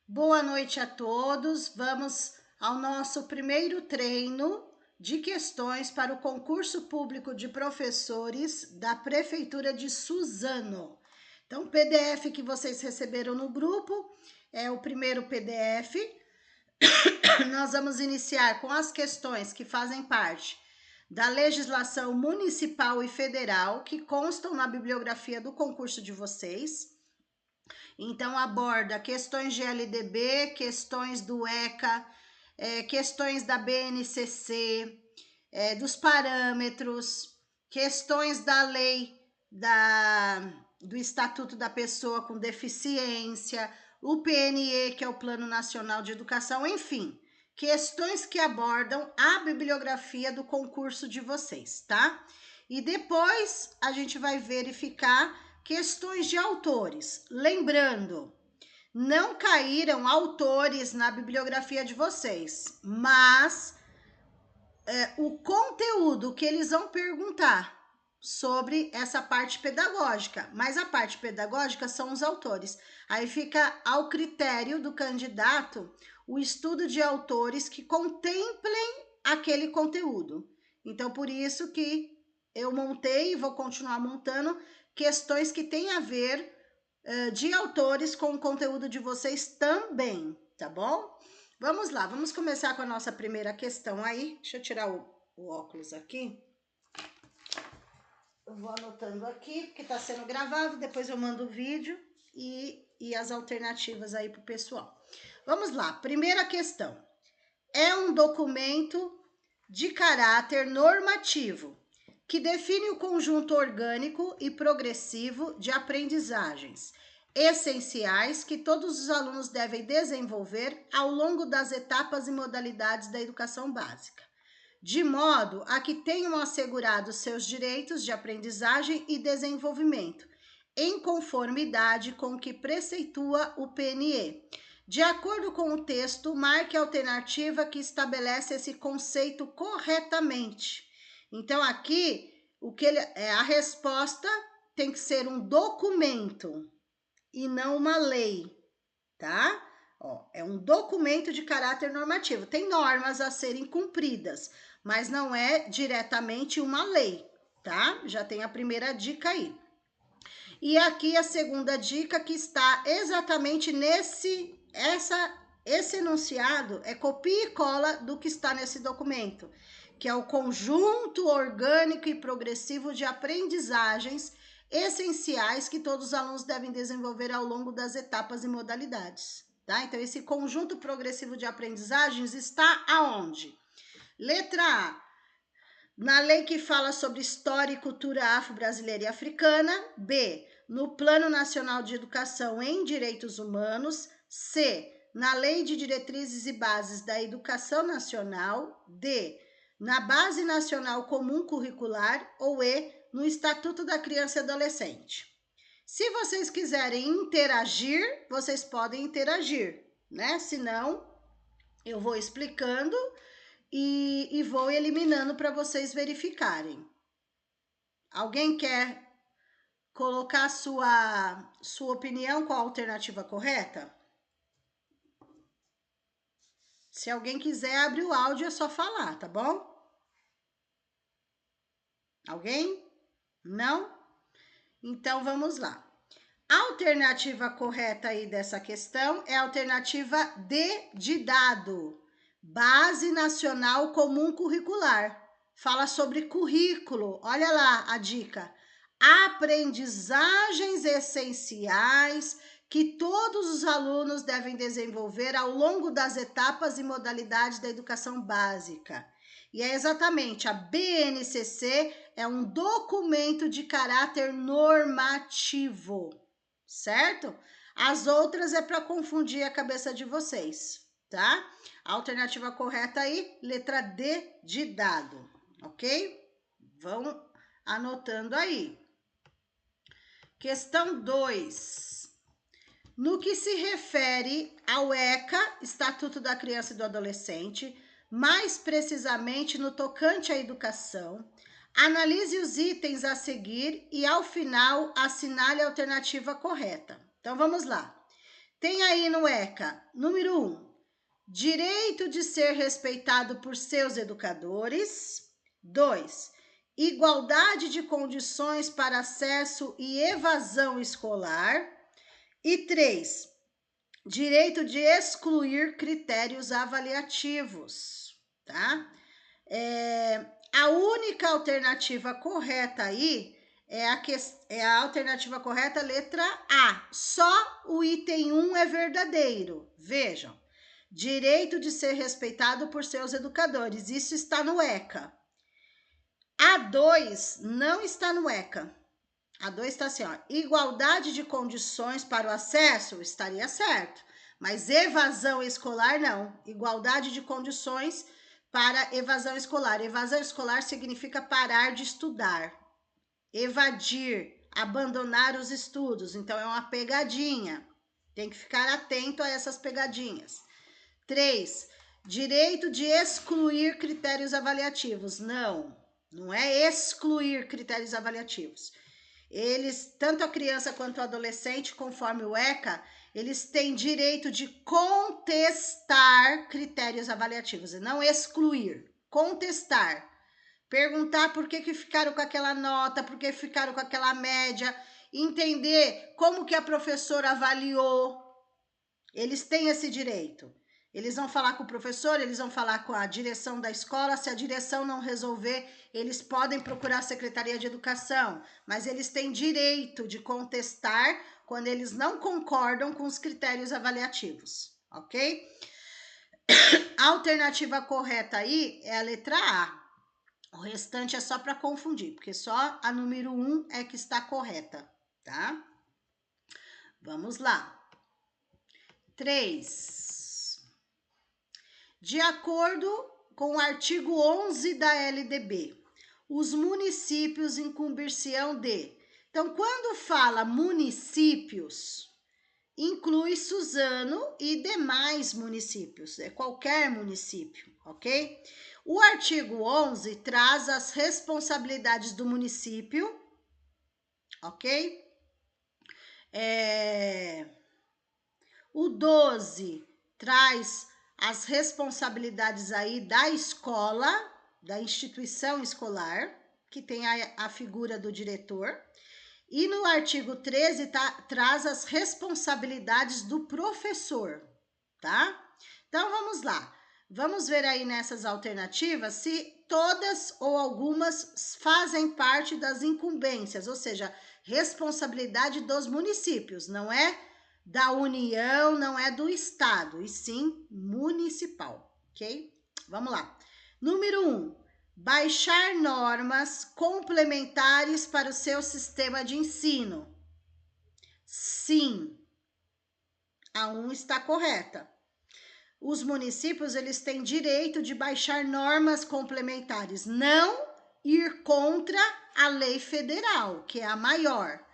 Boa noite a todos. Vamos ao nosso primeiro treino de questões para o concurso público de professores da Prefeitura de Suzano. Então, o PDF que vocês receberam no grupo é o primeiro PDF. Nós vamos iniciar com as questões que fazem parte da legislação municipal e federal que constam na bibliografia do concurso de vocês. Então, aborda questões de LDB, questões do ECA, questões da BNCC, dos parâmetros, questões da lei do Estatuto da Pessoa com Deficiência, o PNE, que é o Plano Nacional de Educação, enfim, questões que abordam a bibliografia do concurso de vocês, tá? E depois a gente vai verificar questões de autores. Lembrando, não caíram autores na bibliografia de vocês, mas o conteúdo que eles vão perguntar sobre essa parte pedagógica, mas a parte pedagógica são os autores. Aí fica ao critério do candidato o estudo de autores que contemplem aquele conteúdo. Então, por isso que eu montei e vou continuar montando questões que têm a ver de autores com o conteúdo de vocês também, tá bom? Vamos lá, vamos começar com a nossa primeira questão aí. Deixa eu tirar o óculos aqui. Eu vou anotando aqui, porque está sendo gravado, depois eu mando o vídeo e as alternativas aí para o pessoal. Vamos lá, primeira questão. É um documento de caráter normativo que define o conjunto orgânico e progressivo de aprendizagens essenciais que todos os alunos devem desenvolver ao longo das etapas e modalidades da educação básica, de modo a que tenham assegurados seus direitos de aprendizagem e desenvolvimento, em conformidade com o que preceitua o PNE. De acordo com o texto, marque a alternativa que estabelece esse conceito corretamente. Então, aqui, a resposta tem que ser um documento e não uma lei, tá? Ó, é um documento de caráter normativo. Tem normas a serem cumpridas, mas não é diretamente uma lei, tá? Já tem a primeira dica aí. E aqui a segunda dica que está exatamente esse enunciado é copia e cola do que está nesse documento, que é o conjunto orgânico e progressivo de aprendizagens essenciais que todos os alunos devem desenvolver ao longo das etapas e modalidades, tá? Então, esse conjunto progressivo de aprendizagens está aonde? Letra A, na lei que fala sobre história e cultura afro-brasileira e africana. B, no Plano Nacional de Educação em Direitos Humanos. C, na Lei de Diretrizes e Bases da Educação Nacional. D, na Base Nacional Comum Curricular. Ou E, no Estatuto da Criança e Adolescente. Se vocês quiserem interagir, vocês podem interagir, né? Se não, eu vou explicando e vou eliminando para vocês verificarem. Alguém quer colocar sua opinião com a alternativa correta? Se alguém quiser abrir o áudio, é só falar, tá bom? Alguém? Não? Então, vamos lá. A alternativa correta aí dessa questão é a alternativa D de dado. Base Nacional Comum Curricular. Fala sobre currículo. Olha lá a dica. Aprendizagens essenciais que todos os alunos devem desenvolver ao longo das etapas e modalidades da educação básica. E é exatamente a BNCC, é um documento de caráter normativo, certo? As outras é para confundir a cabeça de vocês, tá? A alternativa correta aí, letra D de dado, ok? Vão anotando aí. Questão 2. No que se refere ao ECA, Estatuto da Criança e do Adolescente, mais precisamente no tocante à educação, analise os itens a seguir e, ao final, assinale a alternativa correta. Então, vamos lá. Tem aí no ECA, número 1, direito de ser respeitado por seus educadores. 2, igualdade de condições para acesso e evasão escolar. E 3, direito de excluir critérios avaliativos, tá? A única alternativa correta aí é a alternativa correta, letra A. Só o item 1 é verdadeiro. Vejam, direito de ser respeitado por seus educadores. Isso está no ECA. A 2 não está no ECA. A 2 está assim, ó, igualdade de condições para o acesso, estaria certo. Mas evasão escolar, não. Igualdade de condições para evasão escolar. Evasão escolar significa parar de estudar. Evadir, abandonar os estudos. Então, é uma pegadinha. Tem que ficar atento a essas pegadinhas. 3, direito de excluir critérios avaliativos. Não, não é excluir critérios avaliativos. Eles, tanto a criança quanto o adolescente, conforme o ECA, eles têm direito de contestar critérios avaliativos, e não excluir, contestar. Perguntar por que ficaram com aquela nota, por que ficaram com aquela média, entender como que a professora avaliou. Eles têm esse direito. Eles vão falar com o professor, eles vão falar com a direção da escola. Se a direção não resolver, eles podem procurar a Secretaria de Educação, mas eles têm direito de contestar quando eles não concordam com os critérios avaliativos, ok? A alternativa correta aí é a letra A. O restante é só para confundir, porque só a número 1 é que está correta, tá? Vamos lá. 3. De acordo com o artigo 11 da LDB, os municípios incumbir-se-ão de... Então, quando fala municípios, inclui Suzano e demais municípios, é qualquer município, ok? O artigo 11 traz as responsabilidades do município, ok? O 12 traz as responsabilidades aí da escola, da instituição escolar, que tem a figura do diretor. E no artigo 13 traz as responsabilidades do professor, tá? Então, vamos lá. Vamos ver aí nessas alternativas se todas ou algumas fazem parte das incumbências, ou seja, responsabilidade dos municípios, não é da União, não é do Estado, e sim municipal, ok? Vamos lá. Número 1, baixar normas complementares para o seu sistema de ensino. Sim, a 1 está correta. Os municípios, eles têm direito de baixar normas complementares, não ir contra a lei federal, que é a maior.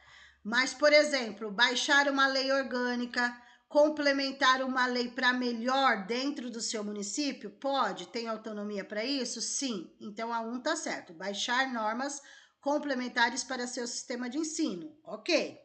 Mas, por exemplo, baixar uma lei orgânica, complementar uma lei para melhor dentro do seu município, pode? Tem autonomia para isso? Sim. Então, a 1 tá certo. Baixar normas complementares para seu sistema de ensino. Ok.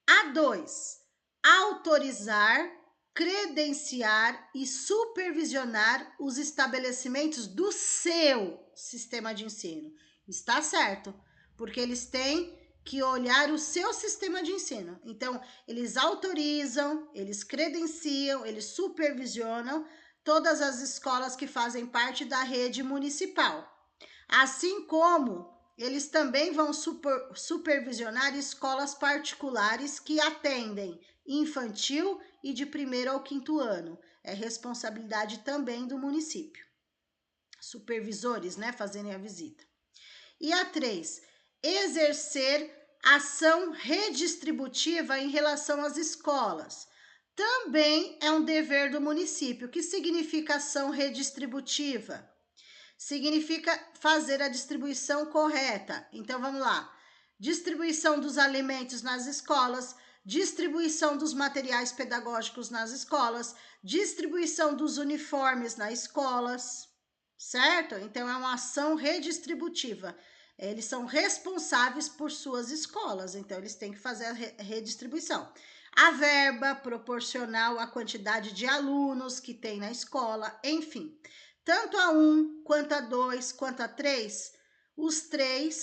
A 2, autorizar, credenciar e supervisionar os estabelecimentos do seu sistema de ensino. Está certo, porque eles têm que olhar o seu sistema de ensino. Então, eles autorizam, eles credenciam, eles supervisionam todas as escolas que fazem parte da rede municipal. Assim como eles também vão supervisionar escolas particulares que atendem infantil e de 1º ao 5º ano. É responsabilidade também do município. Supervisores, né, fazerem a visita. E a 3, exercer ação redistributiva em relação às escolas. Também é um dever do município. O que significa ação redistributiva? Significa fazer a distribuição correta. Então, vamos lá. Distribuição dos alimentos nas escolas, distribuição dos materiais pedagógicos nas escolas, distribuição dos uniformes nas escolas, certo? Então, é uma ação redistributiva. Eles são responsáveis por suas escolas, então eles têm que fazer a redistribuição. a verba proporcional à quantidade de alunos que tem na escola, enfim. Tanto a 1, quanto a 2, quanto a 3,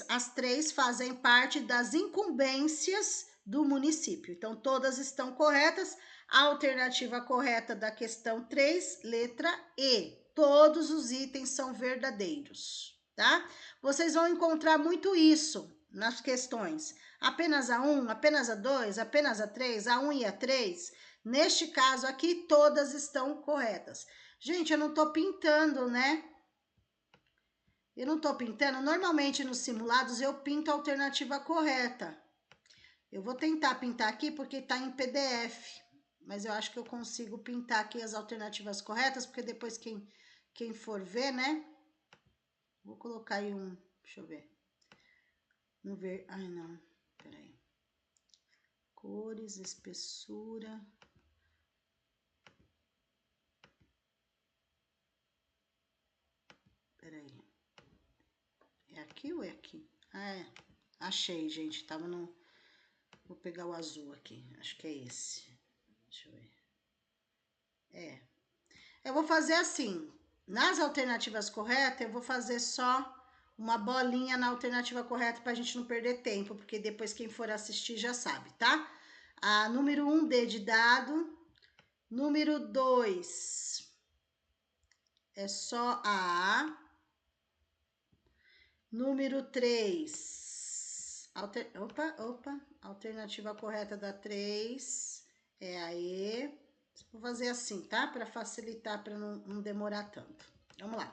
as três fazem parte das incumbências do município. Então, todas estão corretas. A alternativa correta da questão 3, letra E. Todos os itens são verdadeiros, tá? Vocês vão encontrar muito isso nas questões. Apenas a 1, apenas a 2, apenas a 3, a 1 e a 3. Neste caso aqui, todas estão corretas. Gente, eu não tô pintando, né? Eu não tô pintando. Normalmente nos simulados eu pinto a alternativa correta. Eu vou tentar pintar aqui porque tá em PDF. Mas eu acho que eu consigo pintar aqui as alternativas corretas, porque depois quem for ver, né? Vou colocar aí um... Deixa eu ver. Vamos ver... Ai, não. Peraí. Cores, espessura... Peraí. É aqui ou é aqui? Ah, é. Achei, gente. Tava no... Vou pegar o azul aqui. Acho que é esse. Deixa eu ver. É. Eu vou fazer assim. Nas alternativas corretas, eu vou fazer só uma bolinha na alternativa correta pra gente não perder tempo, porque depois quem for assistir já sabe, tá? A número 1, D de dado. Número 2 é só a A. Número 3. Alternativa correta da 3 é a E. Vou fazer assim, tá? Para facilitar, para não demorar tanto. Vamos lá.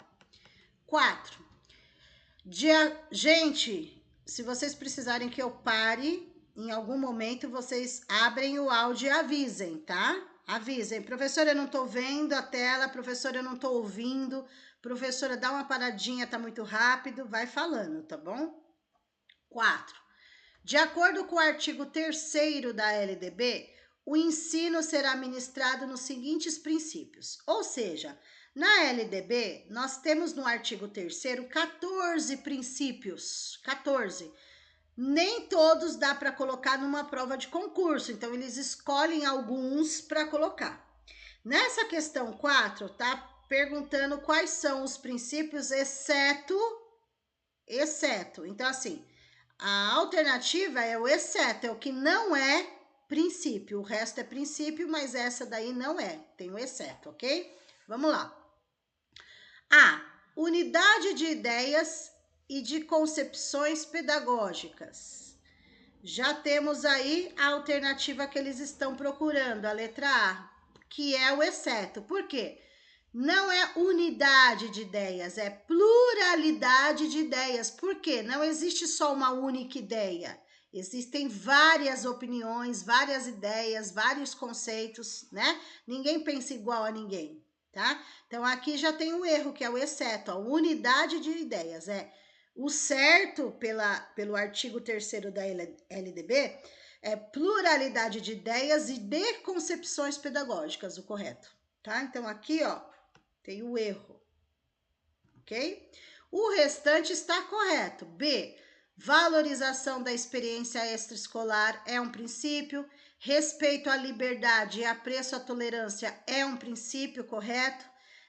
4. Gente, se vocês precisarem que eu pare, em algum momento vocês abrem o áudio e avisem, tá? Avisem. Professora, eu não tô vendo a tela. Professora, eu não tô ouvindo. Professora, dá uma paradinha, tá muito rápido. Vai falando, tá bom? 4. De acordo com o artigo 3º da LDB, o ensino será ministrado nos seguintes princípios. Ou seja, na LDB, nós temos no artigo 3º 14 princípios. 14. Nem todos dá para colocar numa prova de concurso, então eles escolhem alguns para colocar. Nessa questão 4, tá perguntando quais são os princípios, exceto. Então, assim, a alternativa é o exceto, é o que não é princípio. O resto é princípio, mas essa daí não é. Tem o exceto, ok? Vamos lá. A. Unidade de ideias e de concepções pedagógicas. Já temos aí a alternativa que eles estão procurando, a letra A, que é o exceto. Por quê? Não é unidade de ideias, é pluralidade de ideias. Por quê? Não existe só uma única ideia. Existem várias opiniões, várias ideias, vários conceitos, né? Ninguém pensa igual a ninguém, tá? Então, aqui já tem um erro, que é o exceto. A unidade de ideias é o certo pelo artigo 3º da LDB, é pluralidade de ideias e de concepções pedagógicas, o correto, tá? Então, aqui, ó, tem o erro, ok? O restante está correto. B, valorização da experiência extraescolar é um princípio. Respeito à liberdade e apreço à tolerância é um princípio correto.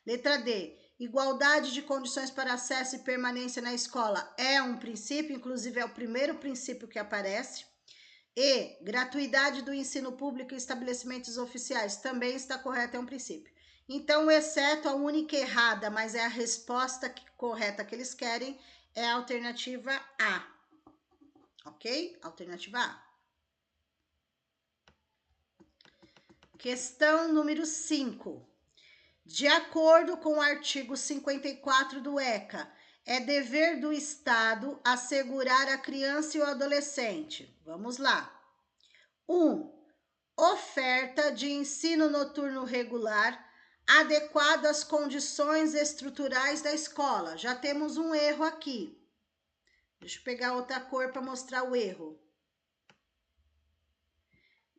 Letra D, igualdade de condições para acesso e permanência na escola é um princípio, inclusive é o primeiro princípio que aparece. E, gratuidade do ensino público em estabelecimentos oficiais também está correto, é um princípio. Então, exceto a única errada, mas é a resposta correta que eles querem, é a alternativa A. Ok? Alternativa A. Questão número 5. De acordo com o artigo 54 do ECA, é dever do Estado assegurar a criança e o adolescente. Vamos lá. 1. Oferta de ensino noturno regular adequado às condições estruturais da escola. Já temos um erro aqui. Deixa eu pegar outra cor para mostrar o erro.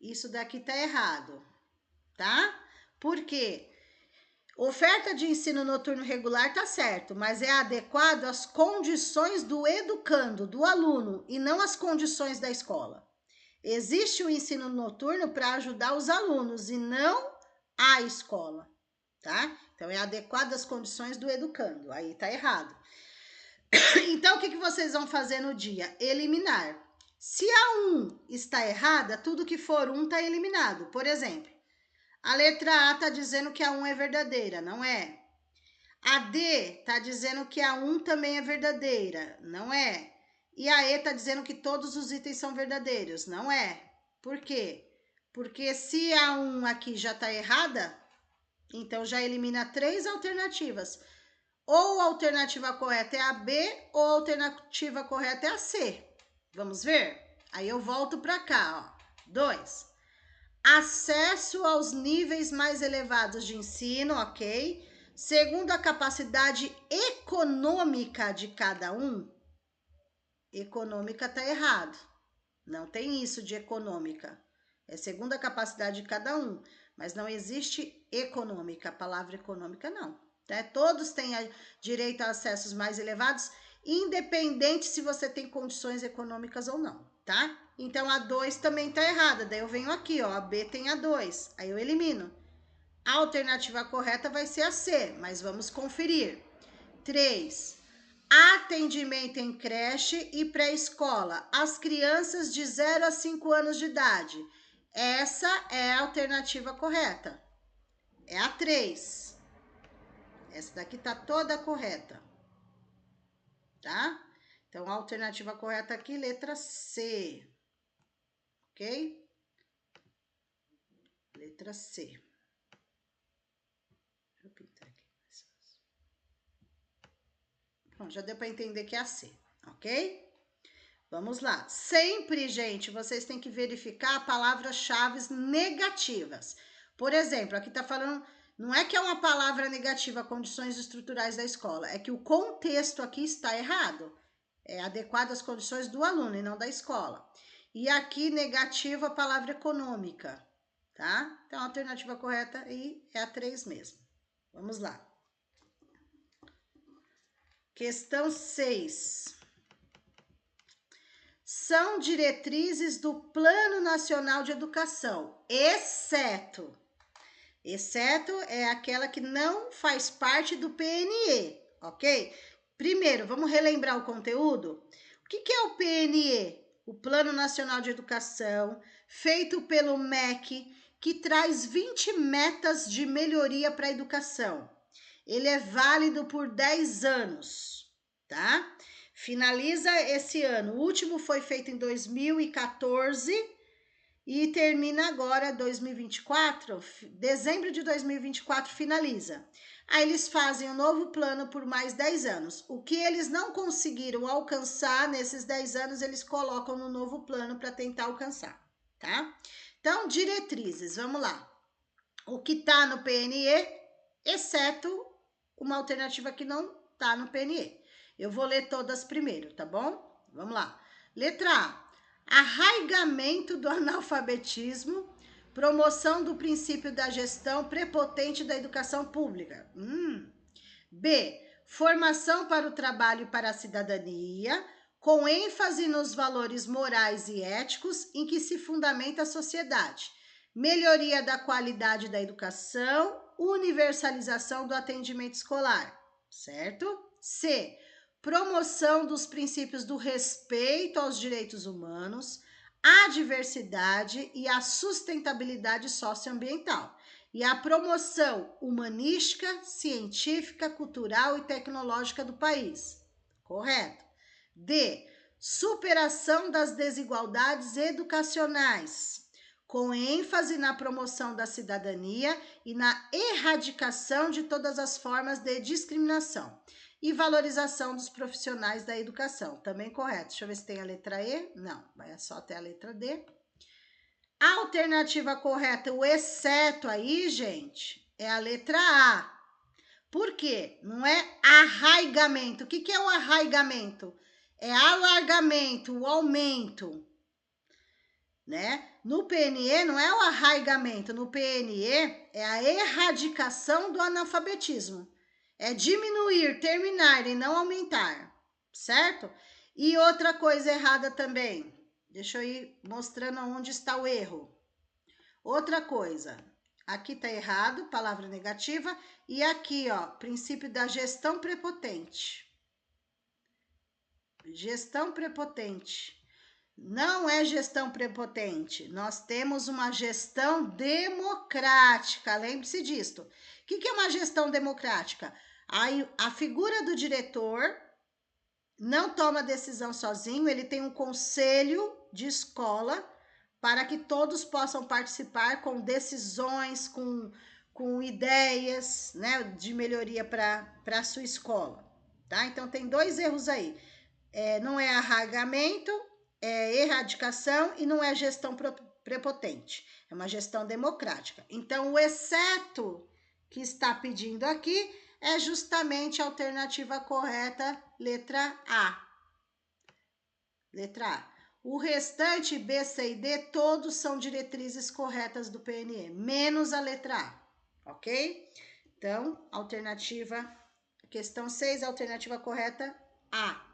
Isso daqui tá errado, tá? Por quê? Oferta de ensino noturno regular tá certo, mas é adequado às condições do educando, do aluno, e não às condições da escola. Existe o ensino noturno para ajudar os alunos e não a escola, tá? Então, é adequado às condições do educando. Aí tá errado. Então, o que vocês vão fazer no dia? Eliminar. Se a 1 está errada, tudo que for 1 está eliminado. Por exemplo, a letra A está dizendo que a 1 é verdadeira, não é? A D está dizendo que a 1 também é verdadeira, não é? E a E está dizendo que todos os itens são verdadeiros, não é? Por quê? Porque se a 1 aqui já está errada, então já elimina 3 alternativas. Ou a alternativa correta é a B, ou a alternativa correta é a C. Vamos ver? Aí eu volto para cá, ó. 2. Acesso aos níveis mais elevados de ensino, ok? Segundo a capacidade econômica de cada um. Econômica tá errado. Não tem isso de econômica. É segundo a capacidade de cada um. Mas não existe econômica. A palavra econômica não. Né? Todos têm direito a acessos mais elevados, independente se você tem condições econômicas ou não, tá? Então, a 2 também tá errada. Daí eu venho aqui, ó, a B tem a 2. Aí eu elimino. A alternativa correta vai ser a C, mas vamos conferir. 3. Atendimento em creche e pré-escola. As crianças de 0 a 5 anos de idade. Essa é a alternativa correta. É a 3. Essa daqui tá toda correta. Tá? Então, a alternativa correta aqui, letra C. Ok? Letra C. Deixa eu pintar aqui. Bom, já deu para entender que é a C, ok? Vamos lá. Sempre, gente, vocês têm que verificar palavras-chave negativas. Por exemplo, aqui tá falando... Não é que é uma palavra negativa, condições estruturais da escola. É que o contexto aqui está errado. É adequado às condições do aluno e não da escola. E aqui, negativa, a palavra econômica, tá? Então, a alternativa correta aí é a 3 mesmo. Vamos lá. Questão 6. São diretrizes do Plano Nacional de Educação, exceto é aquela que não faz parte do PNE, ok? Primeiro, vamos relembrar o conteúdo? O que é o PNE? O Plano Nacional de Educação, feito pelo MEC, que traz 20 metas de melhoria para a educação. Ele é válido por 10 anos, tá? Finaliza esse ano. O último foi feito em 2014 e termina agora 2024, dezembro de 2024 finaliza. Aí eles fazem um novo plano por mais 10 anos. O que eles não conseguiram alcançar nesses 10 anos, eles colocam no novo plano para tentar alcançar, tá? Então, diretrizes, vamos lá. O que tá no PNE, exceto uma alternativa que não tá no PNE. Eu vou ler todas primeiro, tá bom? Vamos lá. Letra A. Arraigamento do analfabetismo, promoção do princípio da gestão prepotente da educação pública. B. Formação para o trabalho e para a cidadania, com ênfase nos valores morais e éticos em que se fundamenta a sociedade. Melhoria da qualidade da educação, universalização do atendimento escolar, certo? C. Promoção dos princípios do respeito aos direitos humanos, à diversidade e à sustentabilidade socioambiental. E a promoção humanística, científica, cultural e tecnológica do país. Correto. D. Superação das desigualdades educacionais, com ênfase na promoção da cidadania e na erradicação de todas as formas de discriminação e valorização dos profissionais da educação. Também correto. Deixa eu ver se tem a letra E. Não, vai só até a letra D. A alternativa correta, o exceto aí, gente, é a letra A. Por quê? Não é arraigamento. O que é o arraigamento? É alargamento, o aumento, né? No PNE não é o arraigamento, no PNE é a erradicação do analfabetismo. É diminuir, terminar e não aumentar, certo? E outra coisa errada também, Deixa eu ir mostrando onde está o erro. Outra coisa, aqui tá errado, palavra negativa, e aqui, ó, princípio da gestão prepotente. Gestão prepotente. Não é gestão prepotente, nós temos uma gestão democrática, lembre-se disto. O que é uma gestão democrática? A figura do diretor não toma decisão sozinho, ele tem um conselho de escola para que todos possam participar com decisões, com ideias, né, de melhoria para a sua escola, tá? Então, tem dois erros aí. Não é arraigamento, é erradicação e não é gestão prepotente. É uma gestão democrática. Então, o exceto que está pedindo aqui é justamente a alternativa correta, letra A. Letra A. O restante, B, C e D, todos são diretrizes corretas do PNE, menos a letra A, ok? Então, alternativa, questão 6, alternativa correta, A.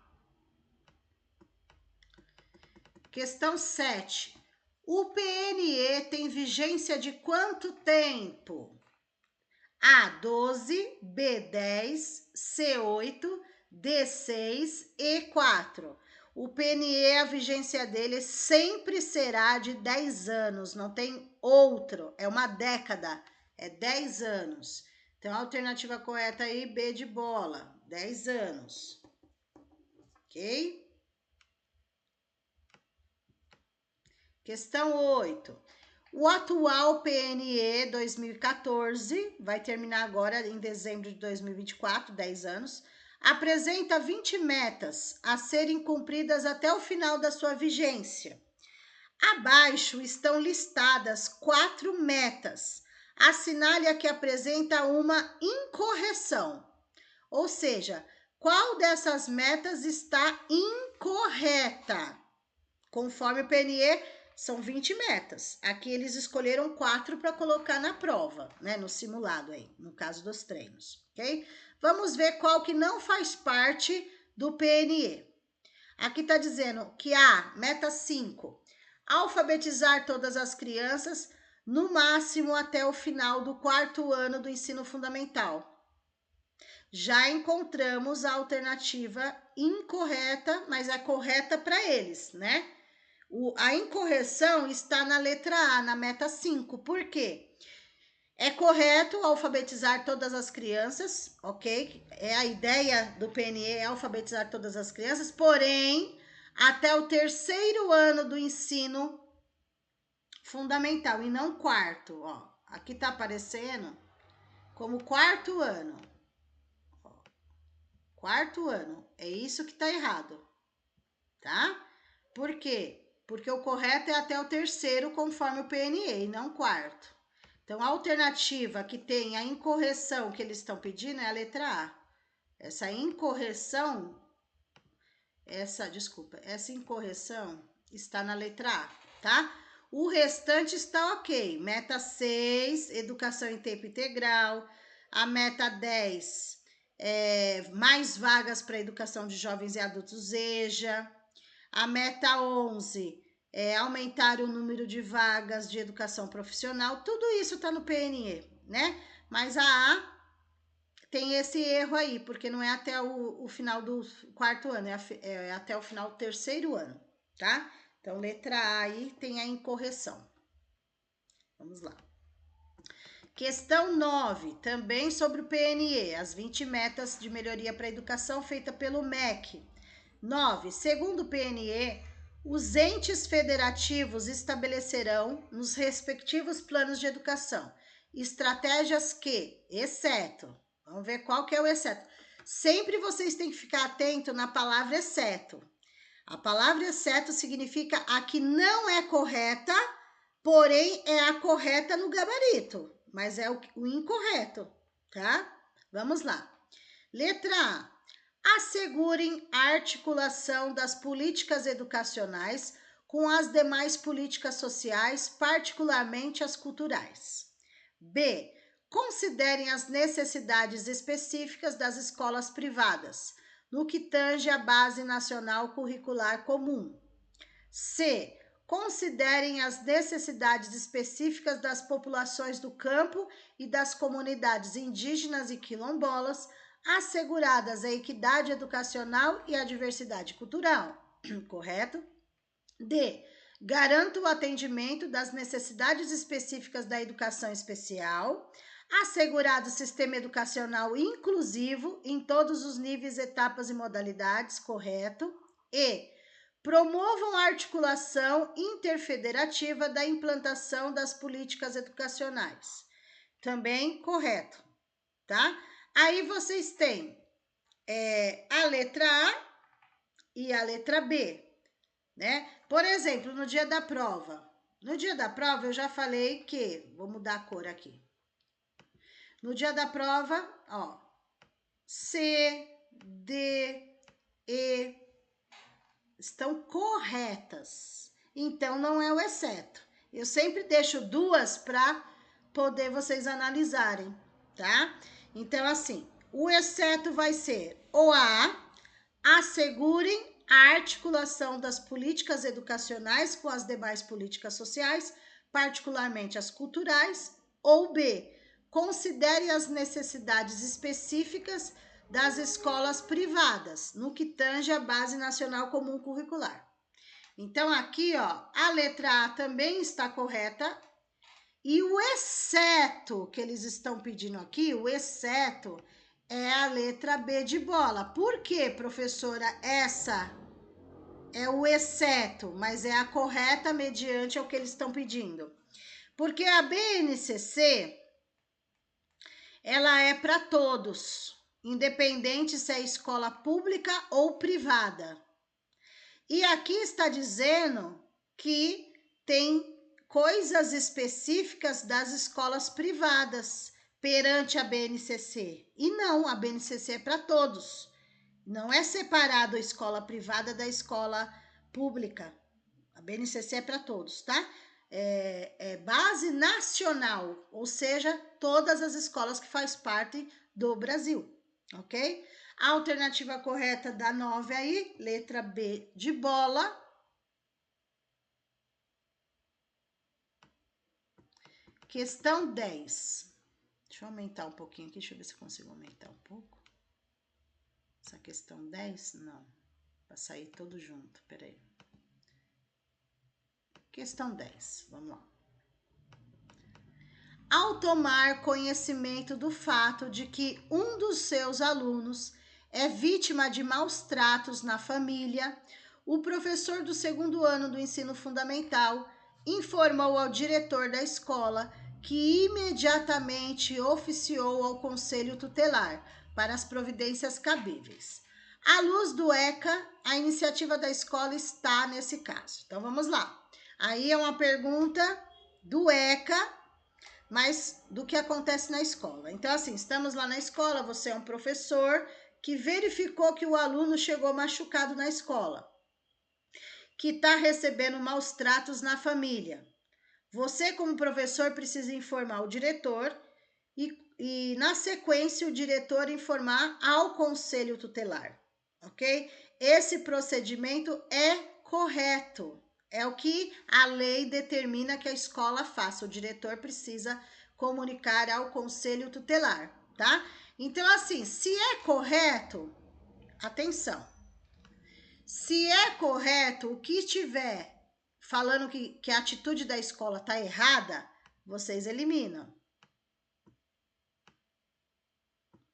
Questão 7. O PNE tem vigência de quanto tempo? A, 12, B, 10, C, 8, D, 6 e 4. O PNE, a vigência dele sempre será de 10 anos, não tem outro, é uma década, é 10 anos. Então, a alternativa correta aí, B de bola, 10 anos. Ok? Questão 8. O atual PNE 2014, vai terminar agora em dezembro de 2024, 10 anos, apresenta 20 metas a serem cumpridas até o final da sua vigência. Abaixo estão listadas 4 metas. Assinale a que apresenta uma incorreção. Ou seja, qual dessas metas está incorreta? Conforme o PNE, são 20 metas. Aqui eles escolheram 4 para colocar na prova, né? No simulado aí, no caso dos treinos, ok? Vamos ver qual que não faz parte do PNE. Aqui tá dizendo que a meta 5, alfabetizar todas as crianças, no máximo até o final do 4º ano do ensino fundamental. Já encontramos a alternativa incorreta, mas é correta para eles, né? A incorreção está na letra A, na meta 5. Por quê? É correto alfabetizar todas as crianças, ok? A ideia do PNE é alfabetizar todas as crianças, porém, até o 3º ano do ensino fundamental e não 4º, ó. Aqui tá aparecendo como 4º ano. 4º ano. É isso que tá errado, tá? Por quê? Porque o correto é até o 3º, conforme o PNE, e não 4º. Então, a alternativa que tem a incorreção que eles estão pedindo é a letra A. Essa incorreção está na letra A, tá? O restante está ok. Meta 6, educação em tempo integral. A meta 10, mais vagas para educação de jovens e adultos EJA. A meta 11 é aumentar o número de vagas de educação profissional. Tudo isso está no PNE, né? Mas a A tem esse erro aí, porque não é até o final do 4º ano, é até o final do 3º ano, tá? Então, letra A aí tem a incorreção. Vamos lá. Questão 9, também sobre o PNE, as 20 metas de melhoria para a educação feita pelo MEC. 9. Segundo o PNE, os entes federativos estabelecerão, nos respectivos planos de educação, estratégias que, exceto, vamos ver qual que é o exceto. Sempre vocês têm que ficar atento na palavra exceto. A palavra exceto significa a que não é correta, porém é a correta no gabarito, mas é o incorreto, tá? Vamos lá. Letra A. Assegurem a articulação das políticas educacionais com as demais políticas sociais, particularmente as culturais. B. Considerem as necessidades específicas das escolas privadas, no que tange à Base Nacional Curricular Comum. C. Considerem as necessidades específicas das populações do campo e das comunidades indígenas e quilombolas, asseguradas a equidade educacional e a diversidade cultural. Correto? D. Garanta o atendimento das necessidades específicas da educação especial, assegurado o sistema educacional inclusivo em todos os níveis, etapas e modalidades. Correto? E. Promovam a articulação interfederativa da implantação das políticas educacionais. Também correto, tá? Aí vocês têm a letra A e a letra B, né? Por exemplo, no dia da prova. No dia da prova eu já falei que, vou mudar a cor aqui. No dia da prova, ó, C, D, E estão corretas. Então, não é o exceto. Eu sempre deixo duas para poder vocês analisarem, tá? Então, assim, o exceto vai ser o A, assegurem a articulação das políticas educacionais com as demais políticas sociais, particularmente as culturais, ou B, considere as necessidades específicas das escolas privadas, no que tange a Base Nacional Comum Curricular. Então, aqui, ó, a letra A também está correta, e o exceto que eles estão pedindo aqui, o exceto, é a letra B de bola. Por quê, professora? Essa é o exceto, mas é a correta mediante o que eles estão pedindo. Porque a BNCC, ela é para todos, independente se é escola pública ou privada. E aqui está dizendo que tem coisas específicas das escolas privadas perante a BNCC. E não, a BNCC é para todos. Não é separado a escola privada da escola pública. A BNCC é para todos, tá? É base nacional, ou seja, todas as escolas que faz parte do Brasil, ok? A alternativa correta da 9 aí, letra B de bola. Questão 10. Deixa eu aumentar um pouquinho aqui, deixa eu ver se eu consigo aumentar um pouco. Essa questão 10, não. Vai sair tudo junto, peraí. Questão 10, vamos lá. Ao tomar conhecimento do fato de que um dos seus alunos é vítima de maus tratos na família, o professor do segundo ano do ensino fundamental informou ao diretor da escola que imediatamente oficiou ao conselho tutelar para as providências cabíveis. À luz do ECA, a iniciativa da escola está nesse caso. Então, vamos lá. Aí é uma pergunta do ECA, mas do que acontece na escola. Então, assim, estamos lá na escola, você é um professor que verificou que o aluno chegou machucado na escola, que está recebendo maus tratos na família. Você, como professor, precisa informar o diretor e na sequência, o diretor informar ao conselho tutelar, ok? Esse procedimento é correto. É o que a lei determina que a escola faça. O diretor precisa comunicar ao conselho tutelar, tá? Então, assim, se é correto, atenção. Se é correto, o que estiver falando que a atitude da escola tá errada, vocês eliminam.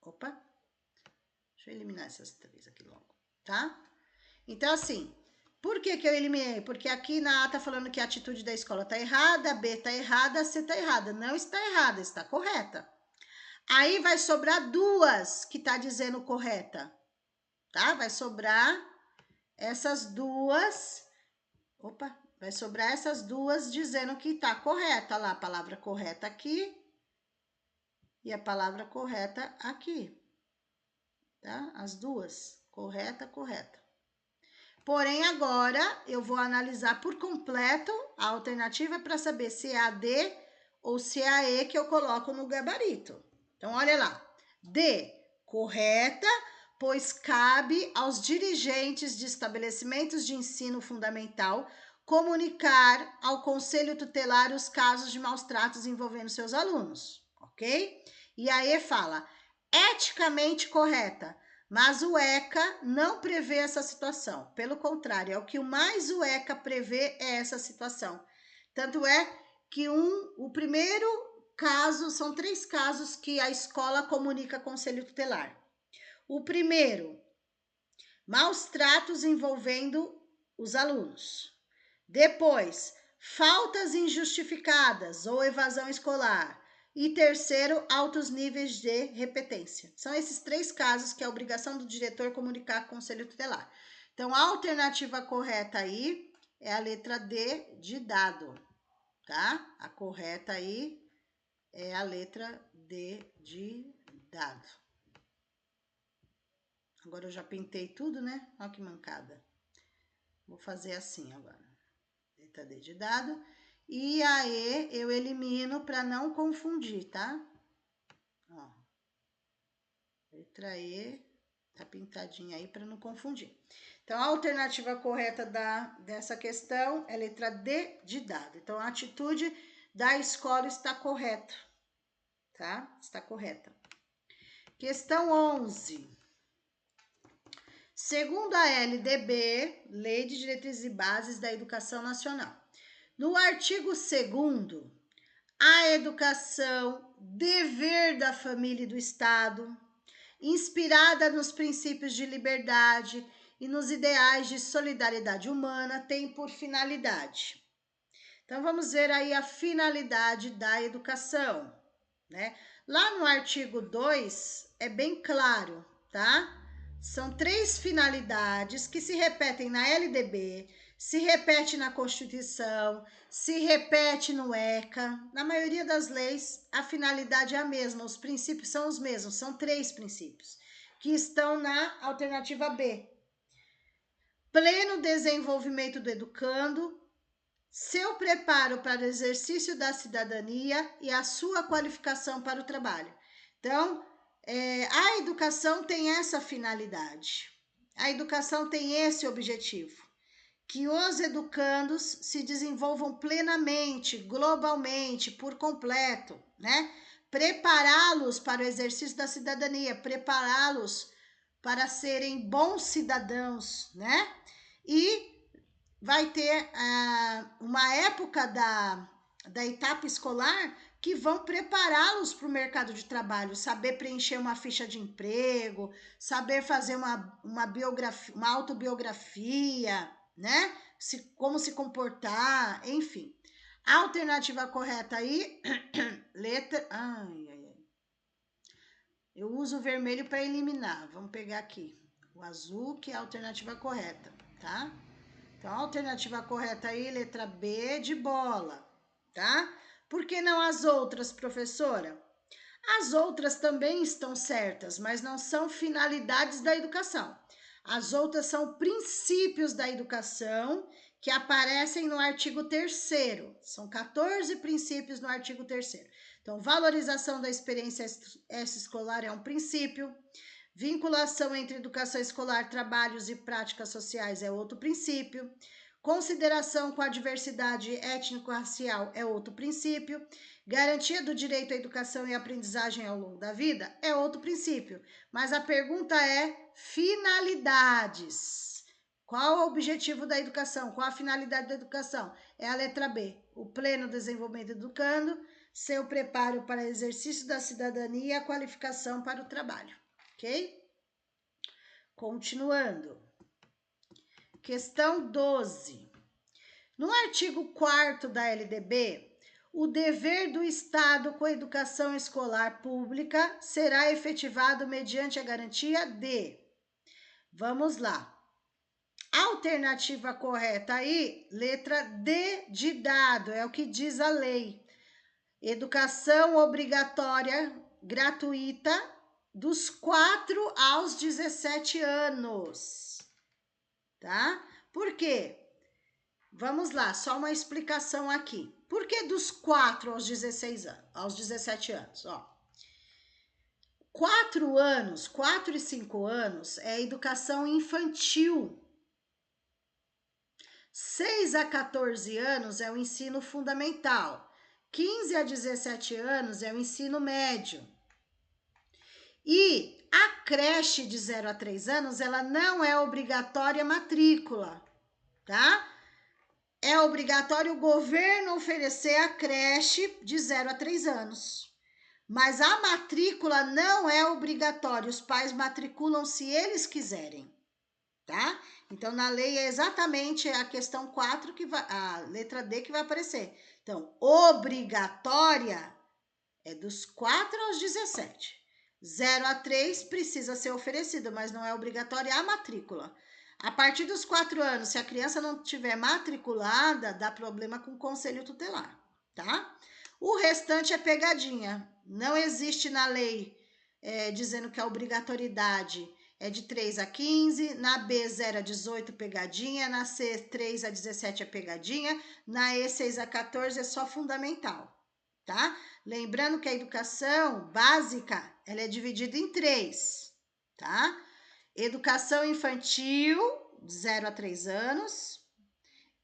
Opa, deixa eu eliminar essas três aqui logo, tá? Então, assim, por que eu eliminei? Porque aqui na A tá falando que a atitude da escola tá errada, a B tá errada, a C tá errada. Não está errada, está correta. Aí vai sobrar duas que tá dizendo correta, tá? Vai sobrar essas duas. Opa, vai sobrar essas duas dizendo que tá correta lá, a palavra correta aqui e a palavra correta aqui, tá? As duas, correta, correta. Porém, agora eu vou analisar por completo a alternativa para saber se é a D ou se é a E que eu coloco no gabarito. Então, olha lá. D, correta, pois cabe aos dirigentes de estabelecimentos de ensino fundamental comunicar ao Conselho Tutelar os casos de maus tratos envolvendo seus alunos, ok? E aí fala, eticamente correta, mas o ECA não prevê essa situação. Pelo contrário, é o que mais o ECA prevê é essa situação. Tanto é que o primeiro caso, são 3 casos que a escola comunica ao Conselho Tutelar. O primeiro, maus tratos envolvendo os alunos. Depois, faltas injustificadas ou evasão escolar. E terceiro, altos níveis de repetência. São esses 3 casos que é a obrigação do diretor comunicar com o Conselho Tutelar. Então, a alternativa correta aí é a letra D de dado, tá? A correta aí é a letra D de dado. Agora eu já pintei tudo, né? Olha que mancada. Vou fazer assim agora. Letra D de dado. E a E eu elimino para não confundir, tá? Ó. Letra E tá pintadinha aí para não confundir. Então, a alternativa correta dessa questão é letra D de dado. Então, a atitude da escola está correta, tá? Está correta. Questão 11. Segundo a LDB, Lei de Diretrizes e Bases da Educação Nacional, no artigo 2º, a educação, dever da família e do Estado, inspirada nos princípios de liberdade e nos ideais de solidariedade humana, tem por finalidade. Então, vamos ver aí a finalidade da educação, né? Lá no artigo 2, é bem claro, tá? São 3 finalidades que se repetem na LDB, se repete na Constituição, se repete no ECA. Na maioria das leis, a finalidade é a mesma, os princípios são os mesmos, são 3 princípios, que estão na alternativa B. Pleno desenvolvimento do educando, seu preparo para o exercício da cidadania e a sua qualificação para o trabalho. Então, a educação tem essa finalidade. A educação tem esse objetivo, que os educandos se desenvolvam plenamente, globalmente, por completo, né? Prepará-los para o exercício da cidadania, prepará-los para serem bons cidadãos, né? E vai ter uma época da etapa escolar que vão prepará-los para o mercado de trabalho, saber preencher uma ficha de emprego, saber fazer uma biografia, uma autobiografia, né? Como se comportar, enfim. A alternativa correta aí, letra... Eu uso o vermelho para eliminar. Vamos pegar aqui o azul, que é a alternativa correta, tá? Então, a alternativa correta aí, letra B de bola, tá? Por que não as outras, professora? As outras também estão certas, mas não são finalidades da educação. As outras são princípios da educação que aparecem no artigo 3º. São 14 princípios no artigo 3º. Então, valorização da experiência extraescolar é um princípio. Vinculação entre educação escolar, trabalhos e práticas sociais é outro princípio. Consideração com a diversidade étnico-racial é outro princípio. Garantia do direito à educação e aprendizagem ao longo da vida é outro princípio. Mas a pergunta é finalidades. Qual o objetivo da educação? Qual a finalidade da educação? É a letra B. O pleno desenvolvimento educando, seu preparo para exercício da cidadania e a qualificação para o trabalho. Ok? Continuando. Questão 12. No artigo 4º da LDB, o dever do Estado com a educação escolar pública será efetivado mediante a garantia de... Vamos lá. Alternativa correta aí, letra D de dado, é o que diz a lei. Educação obrigatória, gratuita, dos 4 aos 17 anos, tá? Por quê? Vamos lá, só uma explicação aqui. Por que dos 4 aos 16 anos, aos 17 anos? Ó, 4 anos, 4 e 5 anos é educação infantil. 6 a 14 anos é o ensino fundamental. 15 a 17 anos é o ensino médio. E a creche de 0 a 3 anos, ela não é obrigatória matrícula, tá? É obrigatório o governo oferecer a creche de 0 a 3 anos. Mas a matrícula não é obrigatória, os pais matriculam se eles quiserem, tá? Então, na lei é exatamente a questão 4, a letra D que vai aparecer. Então, obrigatória é dos 4 aos 17. 0 a 3 precisa ser oferecido, mas não é obrigatória a matrícula. A partir dos 4 anos, se a criança não tiver matriculada, dá problema com o conselho tutelar, tá? O restante é pegadinha. Não existe na lei dizendo que a obrigatoriedade é de 3 a 15, na B 0 a 18 pegadinha, na C 3 a 17 é pegadinha, na E 6 a 14 é só fundamental, tá? Lembrando que a educação básica, ela é dividida em 3, tá? Educação infantil, 0 a 3 anos,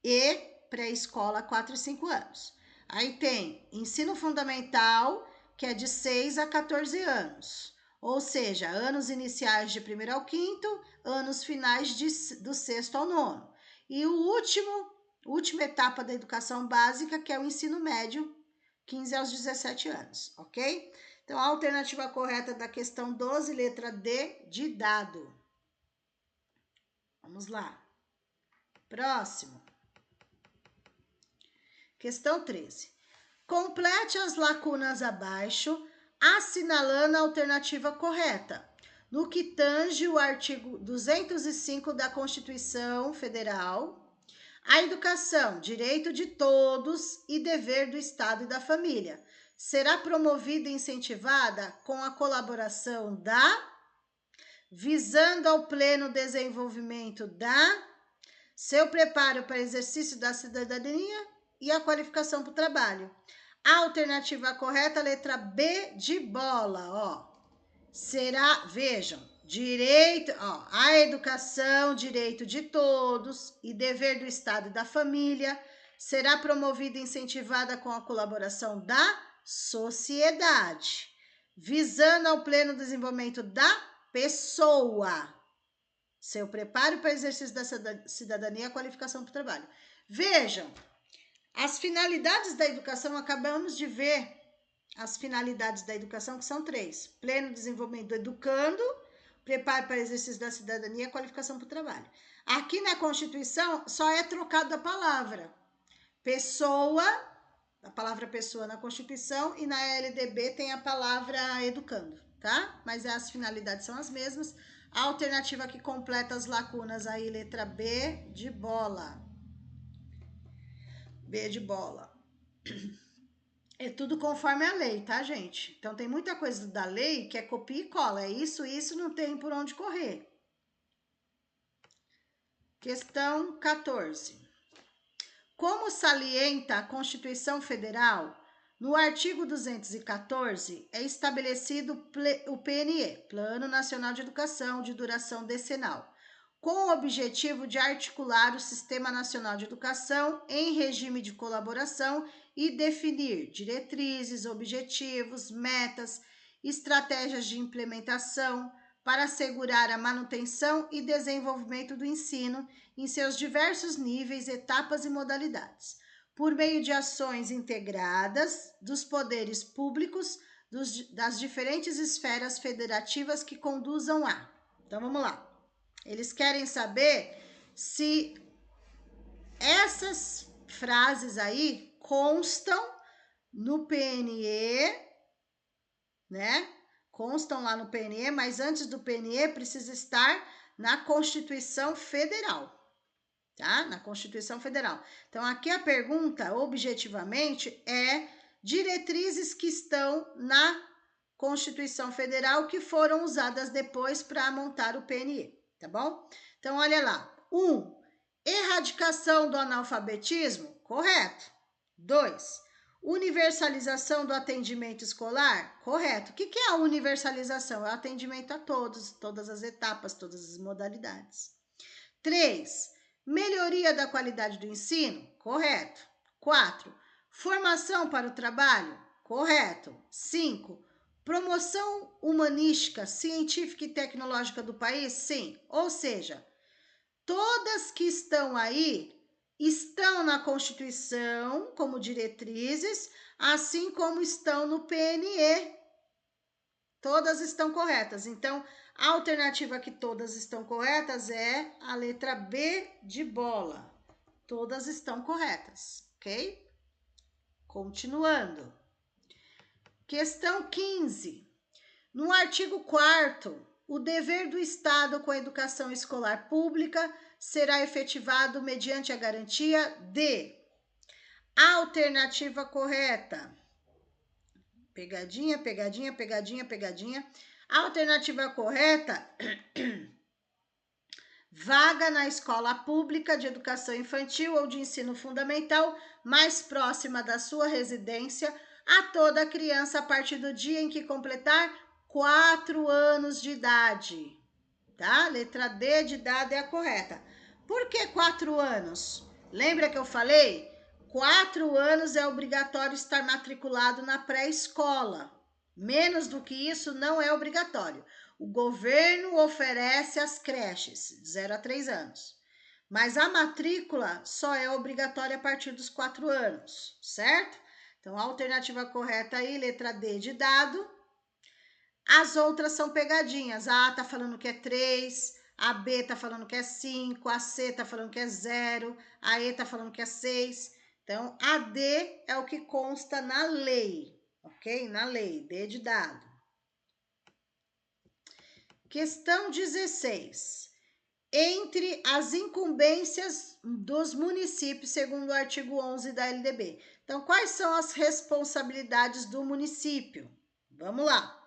e pré-escola, 4 e 5 anos. Aí tem ensino fundamental, que é de 6 a 14 anos. Ou seja, anos iniciais de 1º ao 5º, anos finais do 6º ao 9º. E última etapa da educação básica, que é o ensino médio, 15 aos 17 anos, ok? Então, a alternativa correta da questão 12, letra D, de dado. Vamos lá. Próximo. Questão 13. Complete as lacunas abaixo, assinalando a alternativa correta. No que tange o artigo 205 da Constituição Federal, a educação, direito de todos e dever do Estado e da família, será promovida e incentivada com a colaboração visando ao pleno desenvolvimento seu preparo para exercício da cidadania e a qualificação para o trabalho. A alternativa correta, letra B de bola, ó. Será, vejam, direito, ó, a educação, direito de todos e dever do Estado e da família, será promovida e incentivada com a colaboração da sociedade, visando ao pleno desenvolvimento da pessoa, seu preparo para o exercício da cidadania e a qualificação para o trabalho. Vejam, as finalidades da educação, acabamos de ver as finalidades da educação, que são 3. Pleno desenvolvimento do educando, preparo para o exercício da cidadania e qualificação para o trabalho. Aqui na Constituição, só é trocado a palavra pessoa, a palavra pessoa na Constituição, e na LDB tem a palavra educando, tá? Mas as finalidades são as mesmas. A alternativa que completa as lacunas aí, letra B de bola. B de bola. É tudo conforme a lei, tá, gente? Então, tem muita coisa da lei que é copia e cola. É isso, não tem por onde correr. Questão 14. Como salienta a Constituição Federal, no artigo 214 é estabelecido o PNE, Plano Nacional de Educação de duração decenal, com o objetivo de articular o Sistema Nacional de Educação em regime de colaboração e definir diretrizes, objetivos, metas, estratégias de implementação para assegurar a manutenção e desenvolvimento do ensino em seus diversos níveis, etapas e modalidades, por meio de ações integradas dos poderes públicos das diferentes esferas federativas que conduzam a. Então, vamos lá. Eles querem saber se essas frases aí constam no PNE, né? Constam lá no PNE, mas antes do PNE precisa estar na Constituição Federal, tá? Na Constituição Federal. Então, aqui a pergunta, objetivamente, é diretrizes que estão na Constituição Federal que foram usadas depois para montar o PNE, tá bom? Então, olha lá. 1. Erradicação do analfabetismo, correto. 2. Universalização do atendimento escolar, correto. O que é a universalização? É o atendimento a todos, todas as etapas, todas as modalidades. 3. Melhoria da qualidade do ensino? Correto. 4. Formação para o trabalho? Correto. 5. Promoção humanística, científica e tecnológica do país? Sim. Ou seja, todas que estão aí estão na Constituição como diretrizes, assim como estão no PNE. Todas estão corretas. Então, a alternativa que todas estão corretas é a letra B de bola. Todas estão corretas, ok? Continuando. Questão 15. No artigo 4º, o dever do Estado com a educação escolar pública será efetivado mediante a garantia de... Alternativa correta. Pegadinha, pegadinha, pegadinha, pegadinha. Alternativa correta... Vaga na escola pública de educação infantil ou de ensino fundamental mais próxima da sua residência a toda criança a partir do dia em que completar 4 anos de idade. Tá? Letra D de dado é a correta. Por que 4 anos? Lembra que eu falei? 4 anos é obrigatório estar matriculado na pré-escola. Menos do que isso não é obrigatório. O governo oferece as creches, de 0 a 3 anos. Mas a matrícula só é obrigatória a partir dos 4 anos, certo? Então, a alternativa correta aí, letra D de dado. As outras são pegadinhas. A A tá falando que é 3, a B tá falando que é 5, a C tá falando que é 0, a E tá falando que é 6. Então, a D é o que consta na lei, ok? Na lei, D de dado. Questão 16. Entre as incumbências dos municípios, segundo o artigo 11 da LDB. Então, quais são as responsabilidades do município? Vamos lá.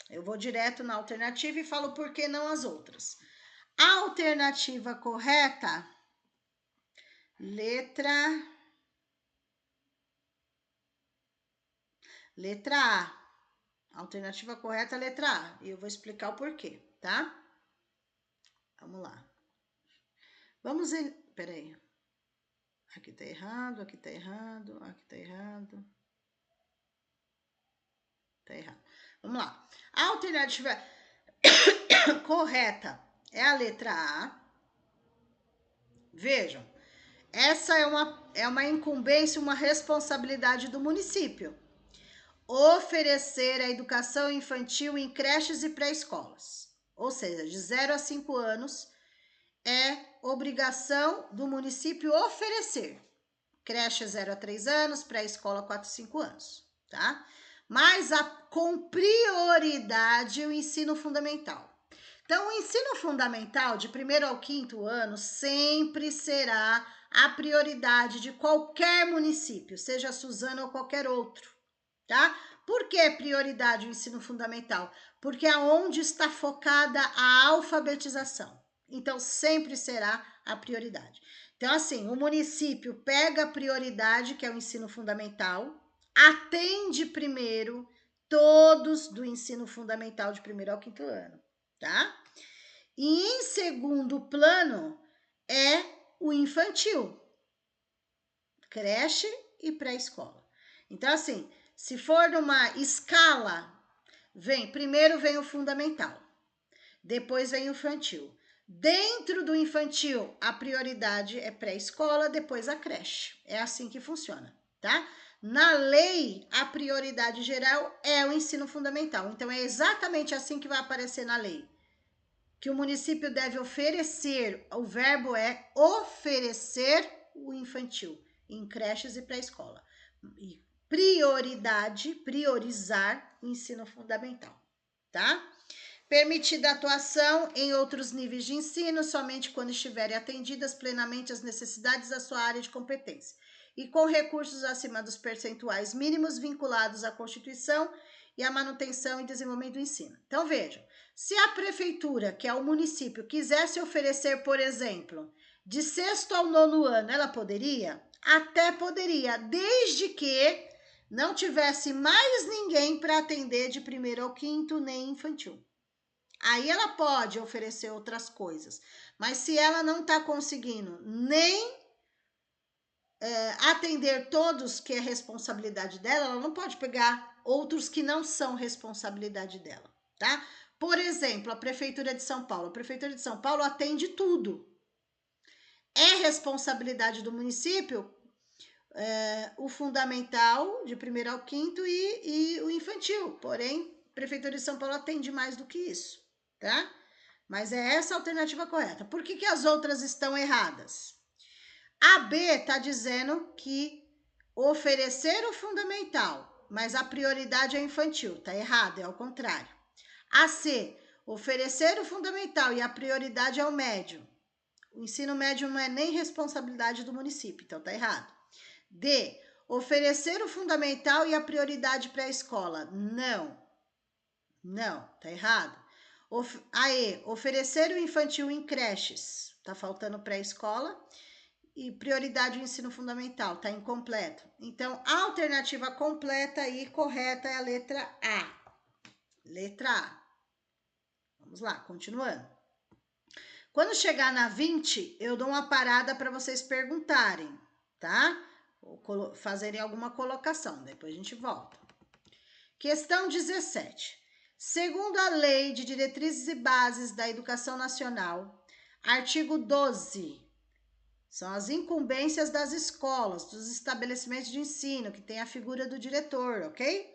Eu vou direto na alternativa e falo por que não as outras. A alternativa correta, letra A. Alternativa correta, letra A. E eu vou explicar o porquê, tá? Vamos lá. Vamos em... Peraí. Aqui tá errado, aqui tá errado, aqui tá errado. Tá errado. Vamos lá. A alternativa correta é a letra A. Vejam, essa é uma incumbência, uma responsabilidade do município. Oferecer a educação infantil em creches e pré-escolas. Ou seja, de 0 a 5 anos é obrigação do município oferecer. Creche 0 a 3 anos, pré-escola 4 a 5 anos, tá? Mas com prioridade o ensino fundamental. Então, o ensino fundamental, de 1º ao 5º ano, sempre será a prioridade de qualquer município, seja Suzano ou qualquer outro, tá? Por que prioridade o ensino fundamental? Porque é onde está focada a alfabetização. Então, sempre será a prioridade. Então, assim, o município pega a prioridade, que é o ensino fundamental, atende primeiro todos do ensino fundamental de 1º ao 5º ano, tá? E em segundo plano é o infantil, creche e pré-escola. Então, assim, se for numa escala, primeiro vem o fundamental, depois vem o infantil. Dentro do infantil, a prioridade é pré-escola, depois a creche. É assim que funciona, tá? Na lei, a prioridade geral é o ensino fundamental. Então, é exatamente assim que vai aparecer na lei. Que o município deve oferecer, o verbo é oferecer o infantil em creches e pré-escola. E priorizar o ensino fundamental, tá? Permitida atuação em outros níveis de ensino somente quando estiverem atendidas plenamente as necessidades da sua área de competência e com recursos acima dos percentuais mínimos vinculados à Constituição e à manutenção e desenvolvimento do ensino. Então, vejam, se a prefeitura, que é o município, quisesse oferecer, por exemplo, de 6º ao 9º ano, ela poderia? Até poderia, desde que não tivesse mais ninguém para atender de 1º ao 5º, nem infantil. Aí ela pode oferecer outras coisas. Mas se ela não está conseguindo nem atender todos que é responsabilidade dela, ela não pode pegar outros que não são responsabilidade dela, tá? Por exemplo, a Prefeitura de São Paulo. A Prefeitura de São Paulo atende tudo. É responsabilidade do município o fundamental, de 1º ao 5º, e o infantil. Porém, a Prefeitura de São Paulo atende mais do que isso, tá? Mas é essa a alternativa correta. Por que que as outras estão erradas? A B está dizendo que oferecer o fundamental, mas a prioridade é infantil. Está errado, é ao contrário. A C, oferecer o fundamental e a prioridade é o médio. O ensino médio não é nem responsabilidade do município, então está errado. D, oferecer o fundamental e a prioridade pré-escola. Não, tá errado. A E, oferecer o infantil em creches. Tá faltando pré-escola. E prioridade o ensino fundamental, tá incompleto. Então, a alternativa completa e correta é a letra A. Letra A. Vamos lá, continuando. Quando chegar na 20, eu dou uma parada para vocês perguntarem, tá? Ou fazerem alguma colocação, depois a gente volta. Questão 17. Segundo a Lei de Diretrizes e Bases da Educação Nacional, artigo 12, são as incumbências das escolas, dos estabelecimentos de ensino, que tem a figura do diretor, ok?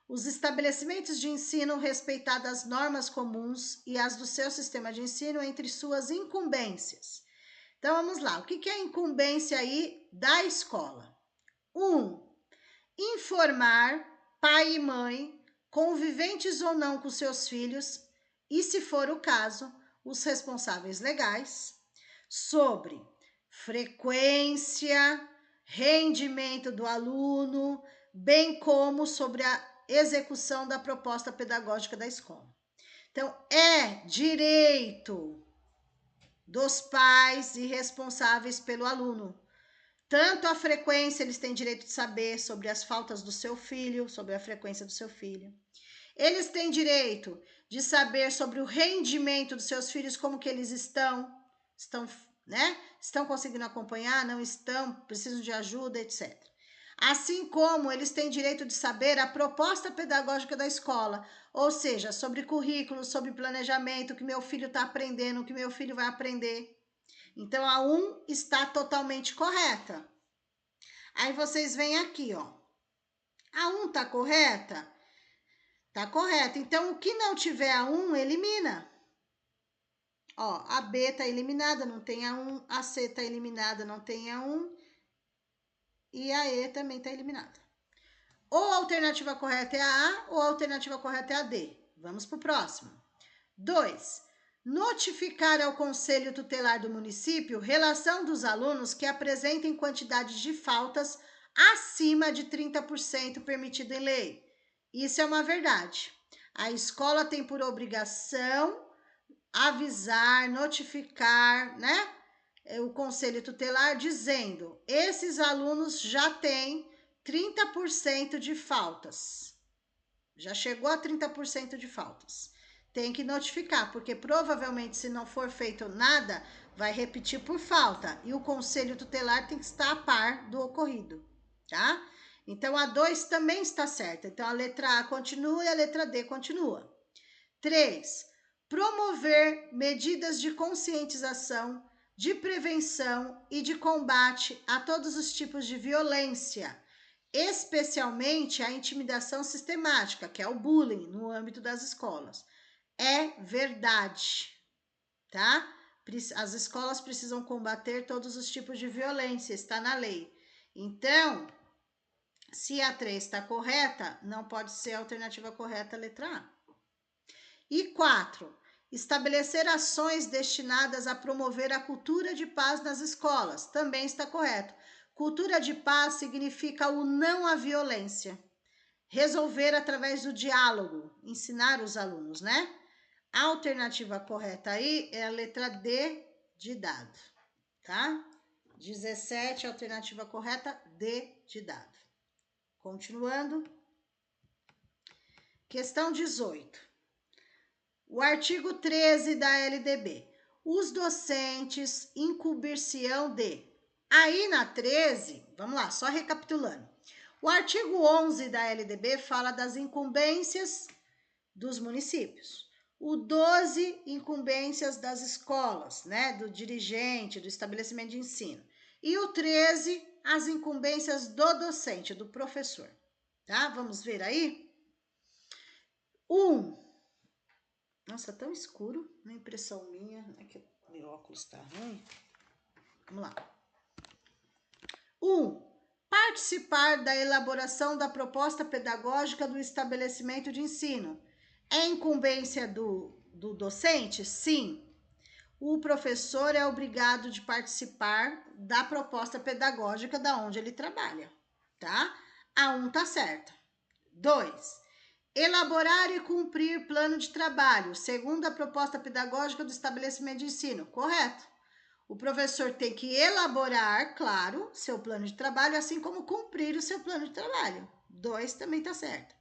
Os estabelecimentos de ensino respeitadas as normas comuns e as do seu sistema de ensino entre suas incumbências. Então, vamos lá. O que é a incumbência aí da escola? 1. Informar pai e mãe, conviventes ou não com seus filhos, e, se for o caso, os responsáveis legais, sobre frequência, rendimento do aluno, bem como sobre a execução da proposta pedagógica da escola. Então, é direito dos pais e responsáveis pelo aluno. Tanto a frequência, eles têm direito de saber sobre as faltas do seu filho, sobre a frequência do seu filho. Eles têm direito de saber sobre o rendimento dos seus filhos, como que eles estão, né? Estão conseguindo acompanhar, não estão, precisam de ajuda, etc. Assim como eles têm direito de saber a proposta pedagógica da escola, ou seja, sobre currículo, sobre planejamento, o que meu filho está aprendendo, o que meu filho vai aprender. Então, a 1 está totalmente correta. Aí vocês vêm aqui, ó. A 1 está correta? Tá correta. Então, o que não tiver a 1, elimina. Ó, a B tá eliminada, não tem a 1. A C tá eliminada, não tem a 1. E a E também tá eliminada. Ou a alternativa correta é a A, ou a alternativa correta é a D. Vamos pro próximo. 2. Notificar ao Conselho Tutelar do município relação dos alunos que apresentem quantidade de faltas acima de 30% permitido em lei. Isso é uma verdade. A escola tem por obrigação avisar, notificar, né? O Conselho Tutelar dizendo: esses alunos já têm 30% de faltas. Já chegou a 30% de faltas. Tem que notificar, porque provavelmente, se não for feito nada, vai repetir por falta. E o Conselho Tutelar tem que estar a par do ocorrido, tá? Então, a 2 também está certa. Então, a letra A continua e a letra D continua. 3. Promover medidas de conscientização, de prevenção e de combate a todos os tipos de violência, especialmente a intimidação sistemática, que é o bullying no âmbito das escolas. É verdade, tá? As escolas precisam combater todos os tipos de violência, está na lei. Então, se a 3 está correta, não pode ser a alternativa correta, a letra A. E 4, estabelecer ações destinadas a promover a cultura de paz nas escolas, também está correto. Cultura de paz significa o não à violência. Resolver através do diálogo, ensinar os alunos, né? A alternativa correta aí é a letra D de dado, tá? 17, alternativa correta, D de dado. Continuando. Questão 18. O artigo 13 da LDB. Os docentes incumbir-se-ão de. Aí na 13, vamos lá, só recapitulando. O artigo 11 da LDB fala das incumbências dos municípios. O 12, incumbências das escolas, né, do dirigente, do estabelecimento de ensino. E o 13, as incumbências do docente, do professor. Tá? Vamos ver aí? 1. Nossa, tão escuro, uma impressão minha, é que meu óculos tá ruim. Vamos lá. 1. Participar da elaboração da proposta pedagógica do estabelecimento de ensino. É incumbência do docente? Sim. O professor é obrigado de participar da proposta pedagógica da onde ele trabalha, tá? A 1 tá certa. 2. Elaborar e cumprir plano de trabalho, segundo a proposta pedagógica do estabelecimento de ensino. Correto. O professor tem que elaborar, claro, seu plano de trabalho, assim como cumprir o seu plano de trabalho. 2 também tá certo.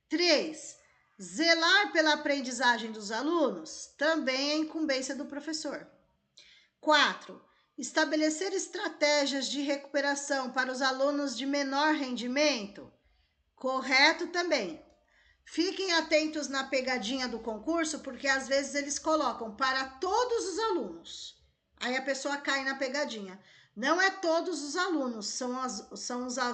3. Zelar pela aprendizagem dos alunos, também é incumbência do professor. 4. Estabelecer estratégias de recuperação para os alunos de menor rendimento, correto também. Fiquem atentos na pegadinha do concurso, porque às vezes eles colocam para todos os alunos. Aí a pessoa cai na pegadinha. Não é todos os alunos,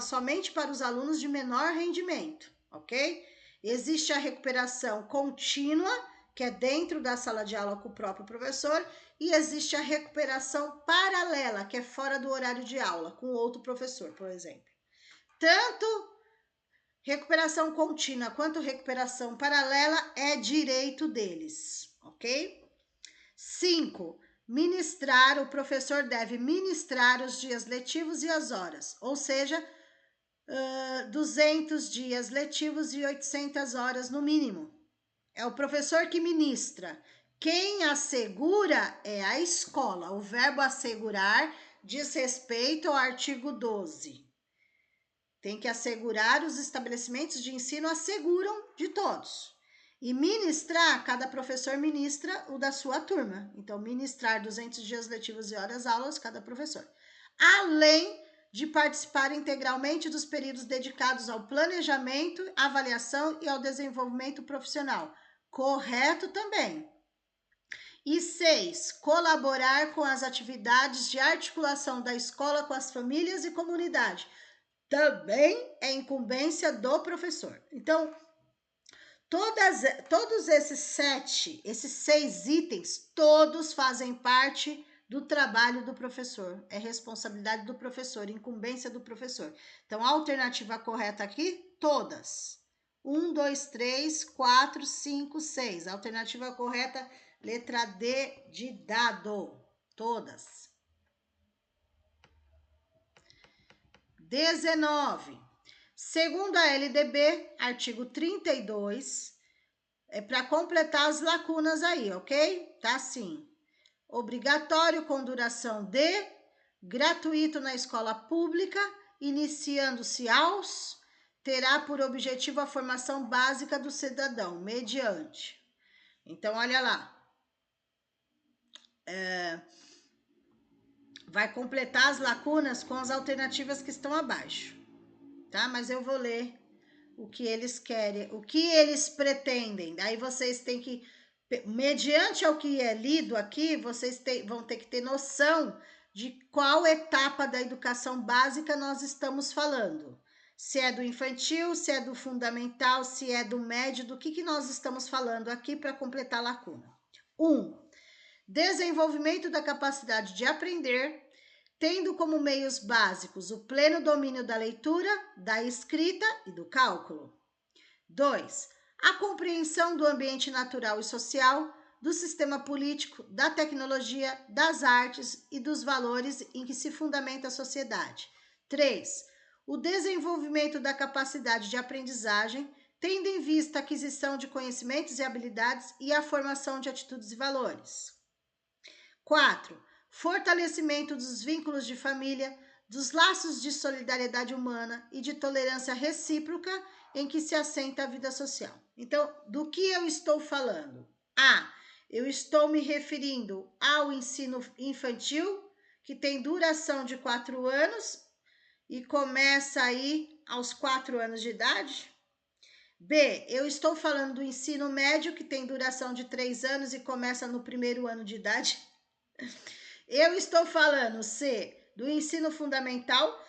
somente para os alunos de menor rendimento, ok? Existe a recuperação contínua, que é dentro da sala de aula com o próprio professor, e existe a recuperação paralela, que é fora do horário de aula, com outro professor, por exemplo. Tanto recuperação contínua quanto recuperação paralela é direito deles, ok? 5. Ministrar, o professor deve ministrar os dias letivos e as horas, ou seja, 200 dias letivos e 800 horas no mínimo. É o professor que ministra. Quem assegura é a escola. O verbo assegurar diz respeito ao artigo 12. Tem que assegurar, os estabelecimentos de ensino asseguram de todos. E ministrar, cada professor ministra o da sua turma. Então, ministrar 200 dias letivos e horas aulas, cada professor. Além de participar integralmente dos períodos dedicados ao planejamento, avaliação e ao desenvolvimento profissional. Correto também. E 6, colaborar com as atividades de articulação da escola com as famílias e comunidade. Também é incumbência do professor. Então, todos esses 6 itens, todos fazem parte do trabalho do professor. É responsabilidade do professor, incumbência do professor. Então, a alternativa correta aqui, todas. 1, 2, 3, 4, 5, 6. A alternativa correta, letra D de dado. Todas. 19. Segundo a LDB, artigo 32, é para completar as lacunas aí, ok? Tá assim. Obrigatório com duração de, gratuito na escola pública, iniciando-se aos, terá por objetivo a formação básica do cidadão, mediante. Então, olha lá. Vai completar as lacunas com as alternativas que estão abaixo, tá? Mas eu vou ler o que eles querem, o que eles pretendem. Aí vocês têm que, mediante ao que é lido aqui, vocês vão ter que ter noção de qual etapa da educação básica nós estamos falando. Se é do infantil, se é do fundamental, se é do médio, do que nós estamos falando aqui para completar a lacuna. 1. Desenvolvimento da capacidade de aprender, tendo como meios básicos o pleno domínio da leitura, da escrita e do cálculo. 2. A compreensão do ambiente natural e social, do sistema político, da tecnologia, das artes e dos valores em que se fundamenta a sociedade. 3. O desenvolvimento da capacidade de aprendizagem, tendo em vista a aquisição de conhecimentos e habilidades e a formação de atitudes e valores. 4. Fortalecimento dos vínculos de família, dos laços de solidariedade humana e de tolerância recíproca em que se assenta a vida social. Então, do que eu estou falando? A. Eu estou me referindo ao ensino infantil, que tem duração de 4 anos e começa aí aos 4 anos de idade. B. Eu estou falando do ensino médio, que tem duração de 3 anos e começa no primeiro ano de idade. Eu estou falando, C, do ensino fundamental,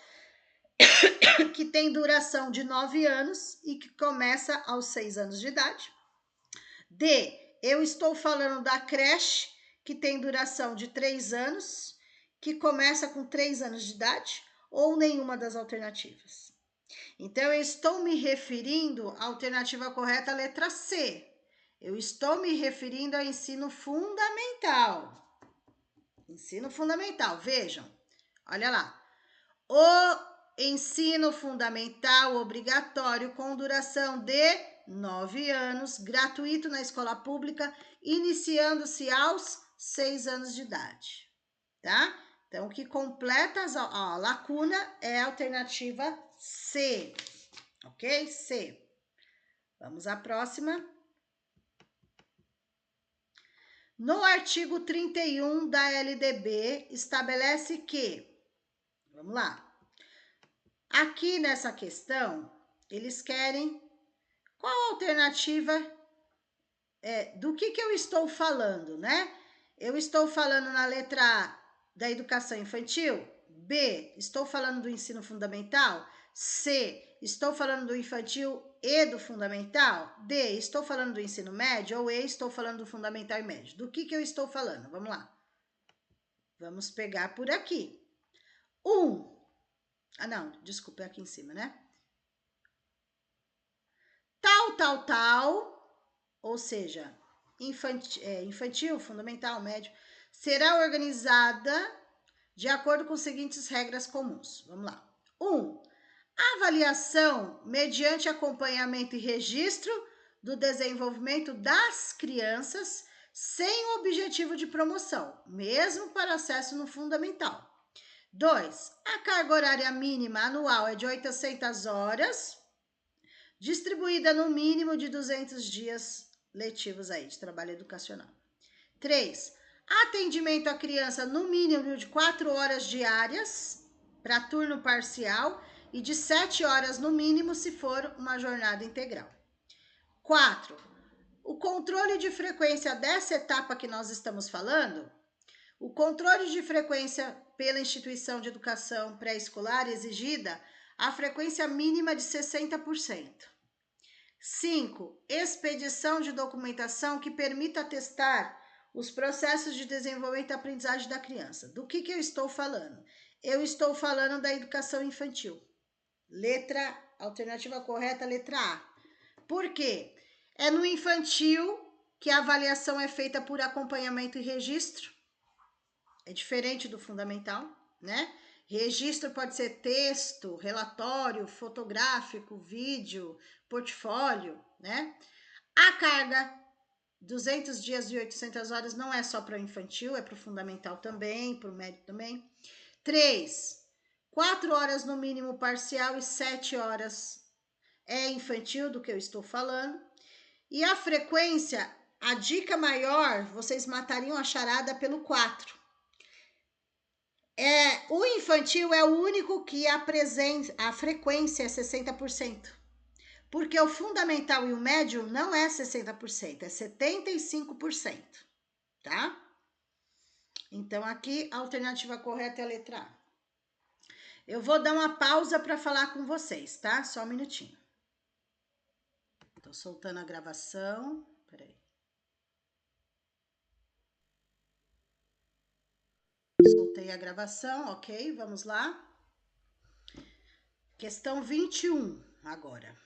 que tem duração de 9 anos e que começa aos 6 anos de idade. D. Eu estou falando da creche, que tem duração de 3 anos, que começa com 3 anos de idade, ou nenhuma das alternativas. Então, eu estou me referindo à alternativa correta, letra C. Eu estou me referindo ao ensino fundamental. Ensino fundamental, vejam, olha lá. O ensino fundamental obrigatório com duração de 9 anos, gratuito na escola pública, iniciando-se aos 6 anos de idade, tá? Então, o que completa a lacuna é a alternativa C, ok? C. Vamos à próxima. No artigo 31 da LDB, estabelece que, vamos lá, aqui nessa questão, eles querem qual a alternativa do que eu estou falando, né? Eu estou falando na letra A da educação infantil, B, estou falando do ensino fundamental, C, estou falando do infantil e do fundamental, D, estou falando do ensino médio, ou E, estou falando do fundamental e médio. Do que eu estou falando? Vamos lá. Vamos pegar por aqui. Não, desculpa, é aqui em cima, né? Tal, ou seja, infantil, fundamental, médio, será organizada de acordo com as seguintes regras comuns. Vamos lá. 1. Avaliação mediante acompanhamento e registro do desenvolvimento das crianças sem o objetivo de promoção, mesmo para acesso no fundamental. 2. A carga horária mínima anual é de 800 horas, distribuída no mínimo de 200 dias letivos aí de trabalho educacional. 3. Atendimento à criança no mínimo de 4 horas diárias para turno parcial e de 7 horas no mínimo se for uma jornada integral. 4. O controle de frequência dessa etapa que nós estamos falando, o controle de frequência pela instituição de educação pré-escolar exigida a frequência mínima de 60%. 5. Expedição de documentação que permita atestar os processos de desenvolvimento e aprendizagem da criança. Do que eu estou falando? Eu estou falando da educação infantil. Alternativa correta, letra A. Por quê? É no infantil que a avaliação é feita por acompanhamento e registro. É diferente do fundamental, né? Registro pode ser texto, relatório, fotográfico, vídeo, portfólio, né? A carga, 200 dias e 800 horas, não é só para o infantil, é para o fundamental também, para o médio também. 3, 4 horas no mínimo parcial e 7 horas é infantil, do que eu estou falando. E a frequência, a dica maior, vocês matariam a charada pelo 4. O infantil é o único que a frequência é 60%. Porque o fundamental e o médio não é 60%, é 75%, tá? Então, aqui a alternativa correta é a letra A. Eu vou dar uma pausa para falar com vocês, tá? Só um minutinho. Tô soltando a gravação. Peraí. Soltei a gravação, ok? Vamos lá. Questão 21 agora.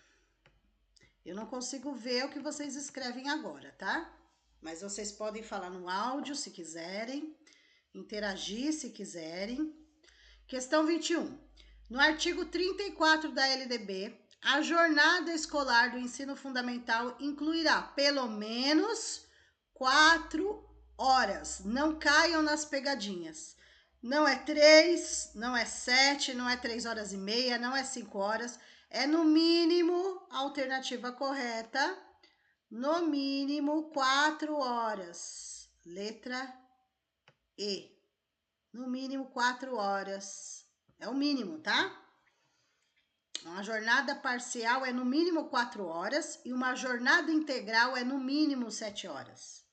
Eu não consigo ver o que vocês escrevem agora, tá? Mas vocês podem falar no áudio se quiserem, interagir se quiserem. Questão 21. No artigo 34 da LDB, a jornada escolar do ensino fundamental incluirá pelo menos 4 horas. Não caiam nas pegadinhas. Não é 3, não é 7, não é 3 horas e meia, não é 5 horas. É no mínimo a alternativa correta, no mínimo 4 horas. Letra E. No mínimo 4 horas. É o mínimo, tá? Uma jornada parcial é no mínimo 4 horas e uma jornada integral é no mínimo 7 horas.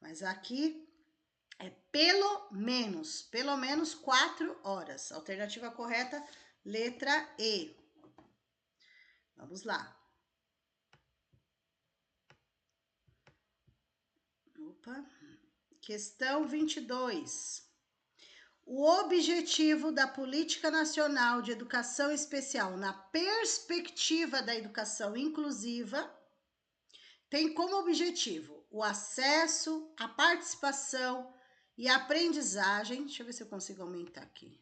Mas aqui é pelo menos 4 horas. Alternativa correta, letra E. Vamos lá. Opa. Questão 22. O objetivo da Política Nacional de Educação Especial na perspectiva da educação inclusiva tem como objetivo o acesso, a participação e a aprendizagem. Deixa eu ver se eu consigo aumentar aqui.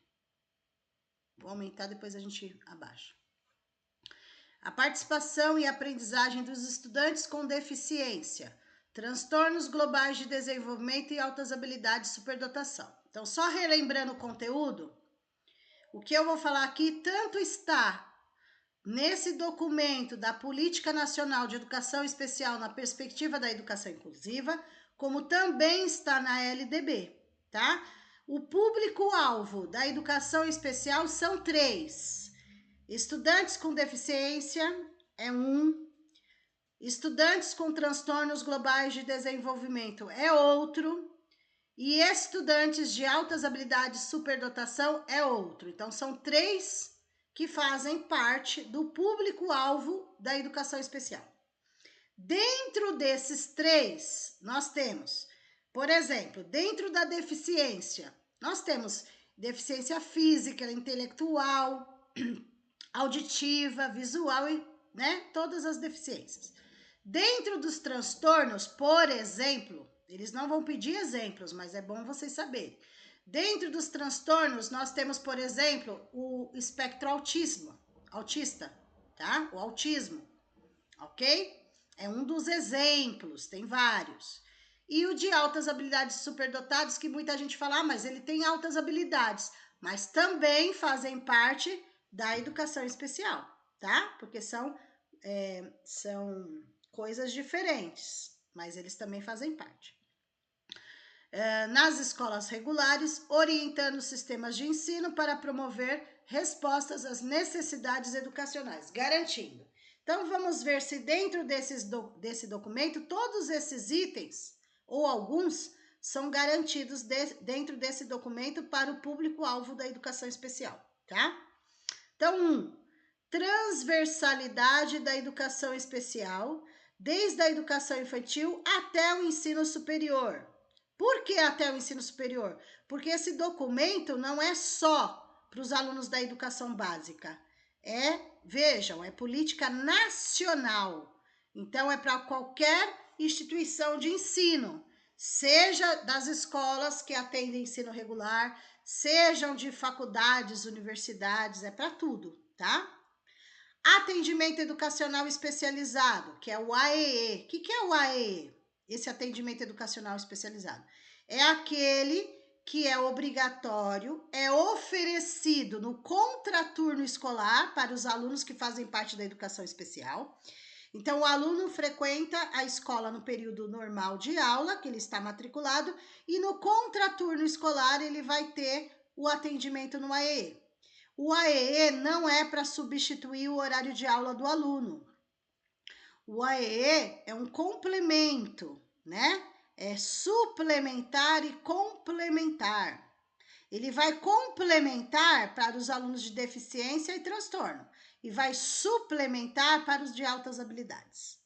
Vou aumentar, depois a gente abaixa. A participação e a aprendizagem dos estudantes com deficiência, transtornos globais de desenvolvimento e altas habilidades de superdotação. Então, só relembrando o conteúdo, o que eu vou falar aqui tanto está nesse documento da Política Nacional de Educação Especial na perspectiva da educação inclusiva, como também está na LDB, tá? O público-alvo da educação especial são 3. Estudantes com deficiência é 1. Estudantes com transtornos globais de desenvolvimento é outro. E estudantes de altas habilidades de superdotação é outro. Então, são 3 que fazem parte do público-alvo da educação especial. Dentro desses 3, nós temos, por exemplo, dentro da deficiência, nós temos deficiência física, intelectual, auditiva, visual, né? Todas as deficiências. Dentro dos transtornos, por exemplo, eles não vão pedir exemplos, mas é bom vocês saberem. Dentro dos transtornos, nós temos, por exemplo, o espectro autista, tá? O autismo, ok? É um dos exemplos, tem vários. E o de altas habilidades superdotados, que muita gente fala, mas ele tem altas habilidades, mas também fazem parte da educação especial, tá? Porque são coisas diferentes, mas eles também fazem parte. Nas escolas regulares, orientando sistemas de ensino para promover respostas às necessidades educacionais, garantindo. Então, vamos ver se dentro desse documento, todos esses itens, ou alguns, são garantidos dentro desse documento para o público-alvo da educação especial, tá? Então, transversalidade da educação especial, desde a educação infantil até o ensino superior. Por que até o ensino superior? Porque esse documento não é só para os alunos da educação básica. Vejam, é política nacional. Então, é para qualquer instituição de ensino, seja das escolas que atendem ensino regular, sejam de faculdades, universidades, é para tudo, tá? Atendimento educacional especializado, que é o AEE. O que é o AEE? Esse atendimento educacional especializado é aquele que é obrigatório, é oferecido no contraturno escolar para os alunos que fazem parte da educação especial. Então, o aluno frequenta a escola no período normal de aula, que ele está matriculado, e no contraturno escolar ele vai ter o atendimento no AEE. O AEE não é para substituir o horário de aula do aluno. O AEE é um complemento, né? É suplementar e complementar. Ele vai complementar para os alunos de deficiência e transtorno e vai suplementar para os de altas habilidades.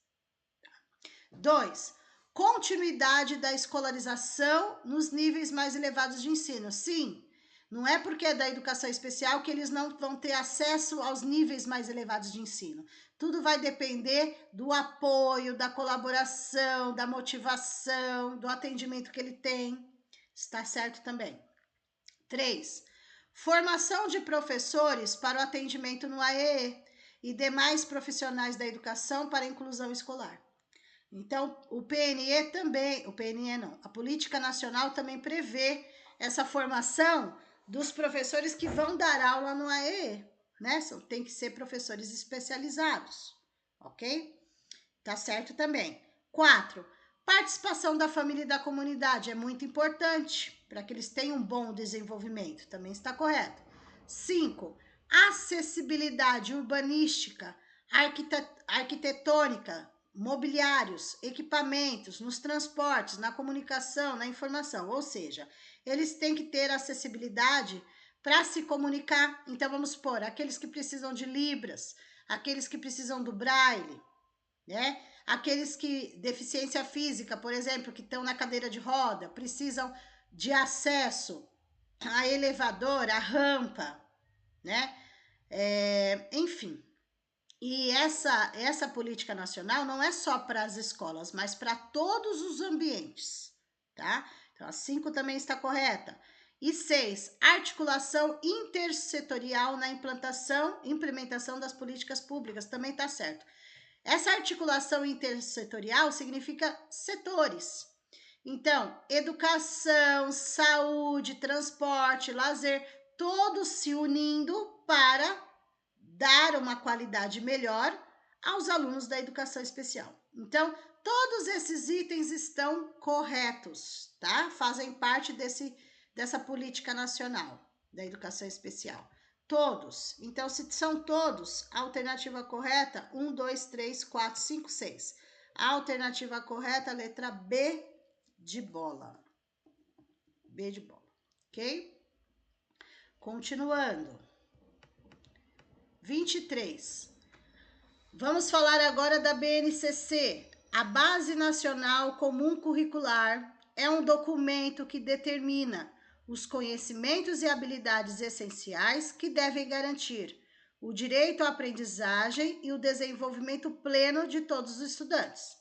2. Continuidade da escolarização nos níveis mais elevados de ensino. Sim, não é porque é da educação especial que eles não vão ter acesso aos níveis mais elevados de ensino. Tudo vai depender do apoio, da colaboração, da motivação, do atendimento que ele tem. Está certo também. 3. Formação de professores para o atendimento no AEE e demais profissionais da educação para a inclusão escolar. Então, o PNE também, a Política Nacional também prevê essa formação dos professores que vão dar aula no AEE, né? Tem que ser professores especializados, ok? Tá certo também. 4. Participação da família e da comunidade é muito importante para que eles tenham um bom desenvolvimento, também está correto. 5. Acessibilidade urbanística, arquitetônica, mobiliários, equipamentos, nos transportes, na comunicação, na informação, ou seja, eles têm que ter acessibilidade para se comunicar. Então, vamos supor, aqueles que precisam de libras, aqueles que precisam do braille, né? Aqueles que, deficiência física, por exemplo, que estão na cadeira de roda, precisam de acesso a elevador, a rampa, né? Enfim, e essa política nacional não é só para as escolas, mas para todos os ambientes, tá? Então, a 5 também está correta. E 6, articulação intersetorial na implementação das políticas públicas, também está certo. Essa articulação intersetorial significa setores. Então, educação, saúde, transporte, lazer, todos se unindo para dar uma qualidade melhor aos alunos da educação especial. Então, todos esses itens estão corretos, tá? Fazem parte dessa política nacional da educação especial. Todos. Então, se são todos, a alternativa correta, 1, 2, 3, 4, 5, 6. A alternativa correta, letra B de bola. B de bola, ok? Continuando. 23. Vamos falar agora da BNCC. A Base Nacional Comum Curricular é um documento que determina os conhecimentos e habilidades essenciais que devem garantir o direito à aprendizagem e o desenvolvimento pleno de todos os estudantes.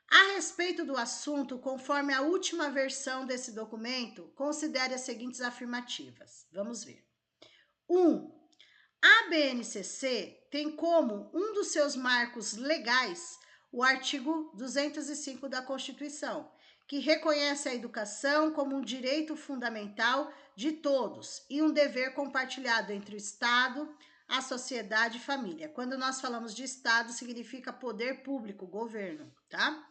A respeito do assunto, conforme a última versão desse documento, considere as seguintes afirmativas. Vamos ver. 1. A BNCC tem como um dos seus marcos legais o artigo 205 da Constituição, que reconhece a educação como um direito fundamental de todos e um dever compartilhado entre o Estado, a sociedade e família. Quando nós falamos de Estado, significa poder público, governo, tá?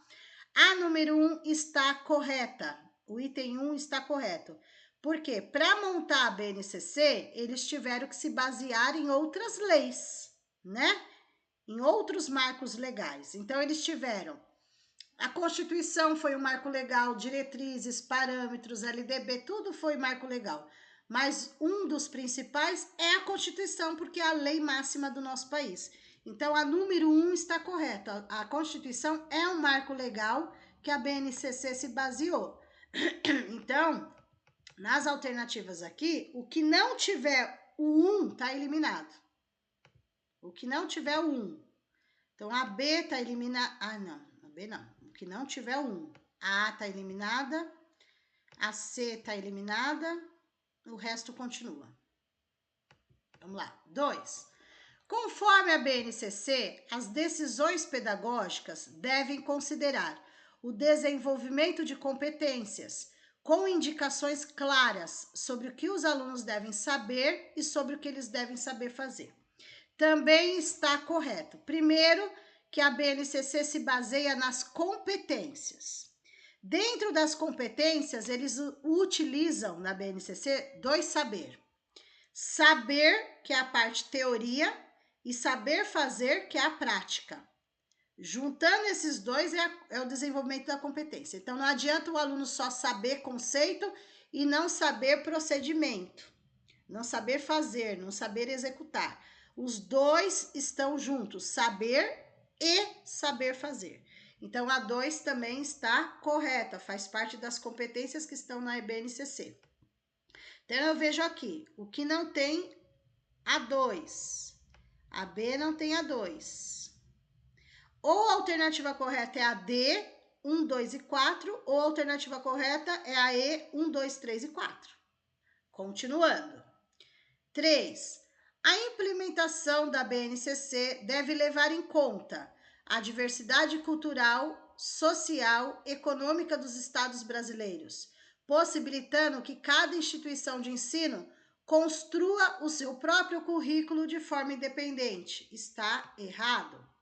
A número 1 está correta, o item 1 está correto. Porque para montar a BNCC, eles tiveram que se basear em outras leis, né? Em outros marcos legais. Então, eles tiveram... A Constituição foi um marco legal, diretrizes, parâmetros, LDB, tudo foi marco legal. Mas um dos principais é a Constituição, porque é a lei máxima do nosso país. Então, a número 1 está correta. A Constituição é um marco legal que a BNCC se baseou. Então... Nas alternativas aqui, o que não tiver o 1 está eliminado. O que não tiver o 1. Então, a B está eliminada. Ah, não. A B não. O que não tiver o 1. A está eliminada. A C está eliminada. O resto continua. Vamos lá. 2. Conforme a BNCC, as decisões pedagógicas devem considerar o desenvolvimento de competências, com indicações claras sobre o que os alunos devem saber e sobre o que eles devem saber fazer. Também está correto. Primeiro, que a BNCC se baseia nas competências. Dentro das competências, eles utilizam na BNCC 2 saber. Saber, que é a parte teoria, e saber fazer, que é a prática. Juntando esses dois é o desenvolvimento da competência. Então, não adianta o aluno só saber conceito e não saber procedimento, não saber fazer, não saber executar. Os dois estão juntos, saber e saber fazer. Então, a 2 também está correta, faz parte das competências que estão na BNCC. Então, eu vejo aqui, o que não tem a 2, a B não tem a 2. Ou a alternativa correta é a D, 1, 2 e 4, ou a alternativa correta é a E, 1, 2, 3 e 4. Continuando. 3. A implementação da BNCC deve levar em conta a diversidade cultural, social, econômica dos estados brasileiros, possibilitando que cada instituição de ensino construa o seu próprio currículo de forma independente. Está errado.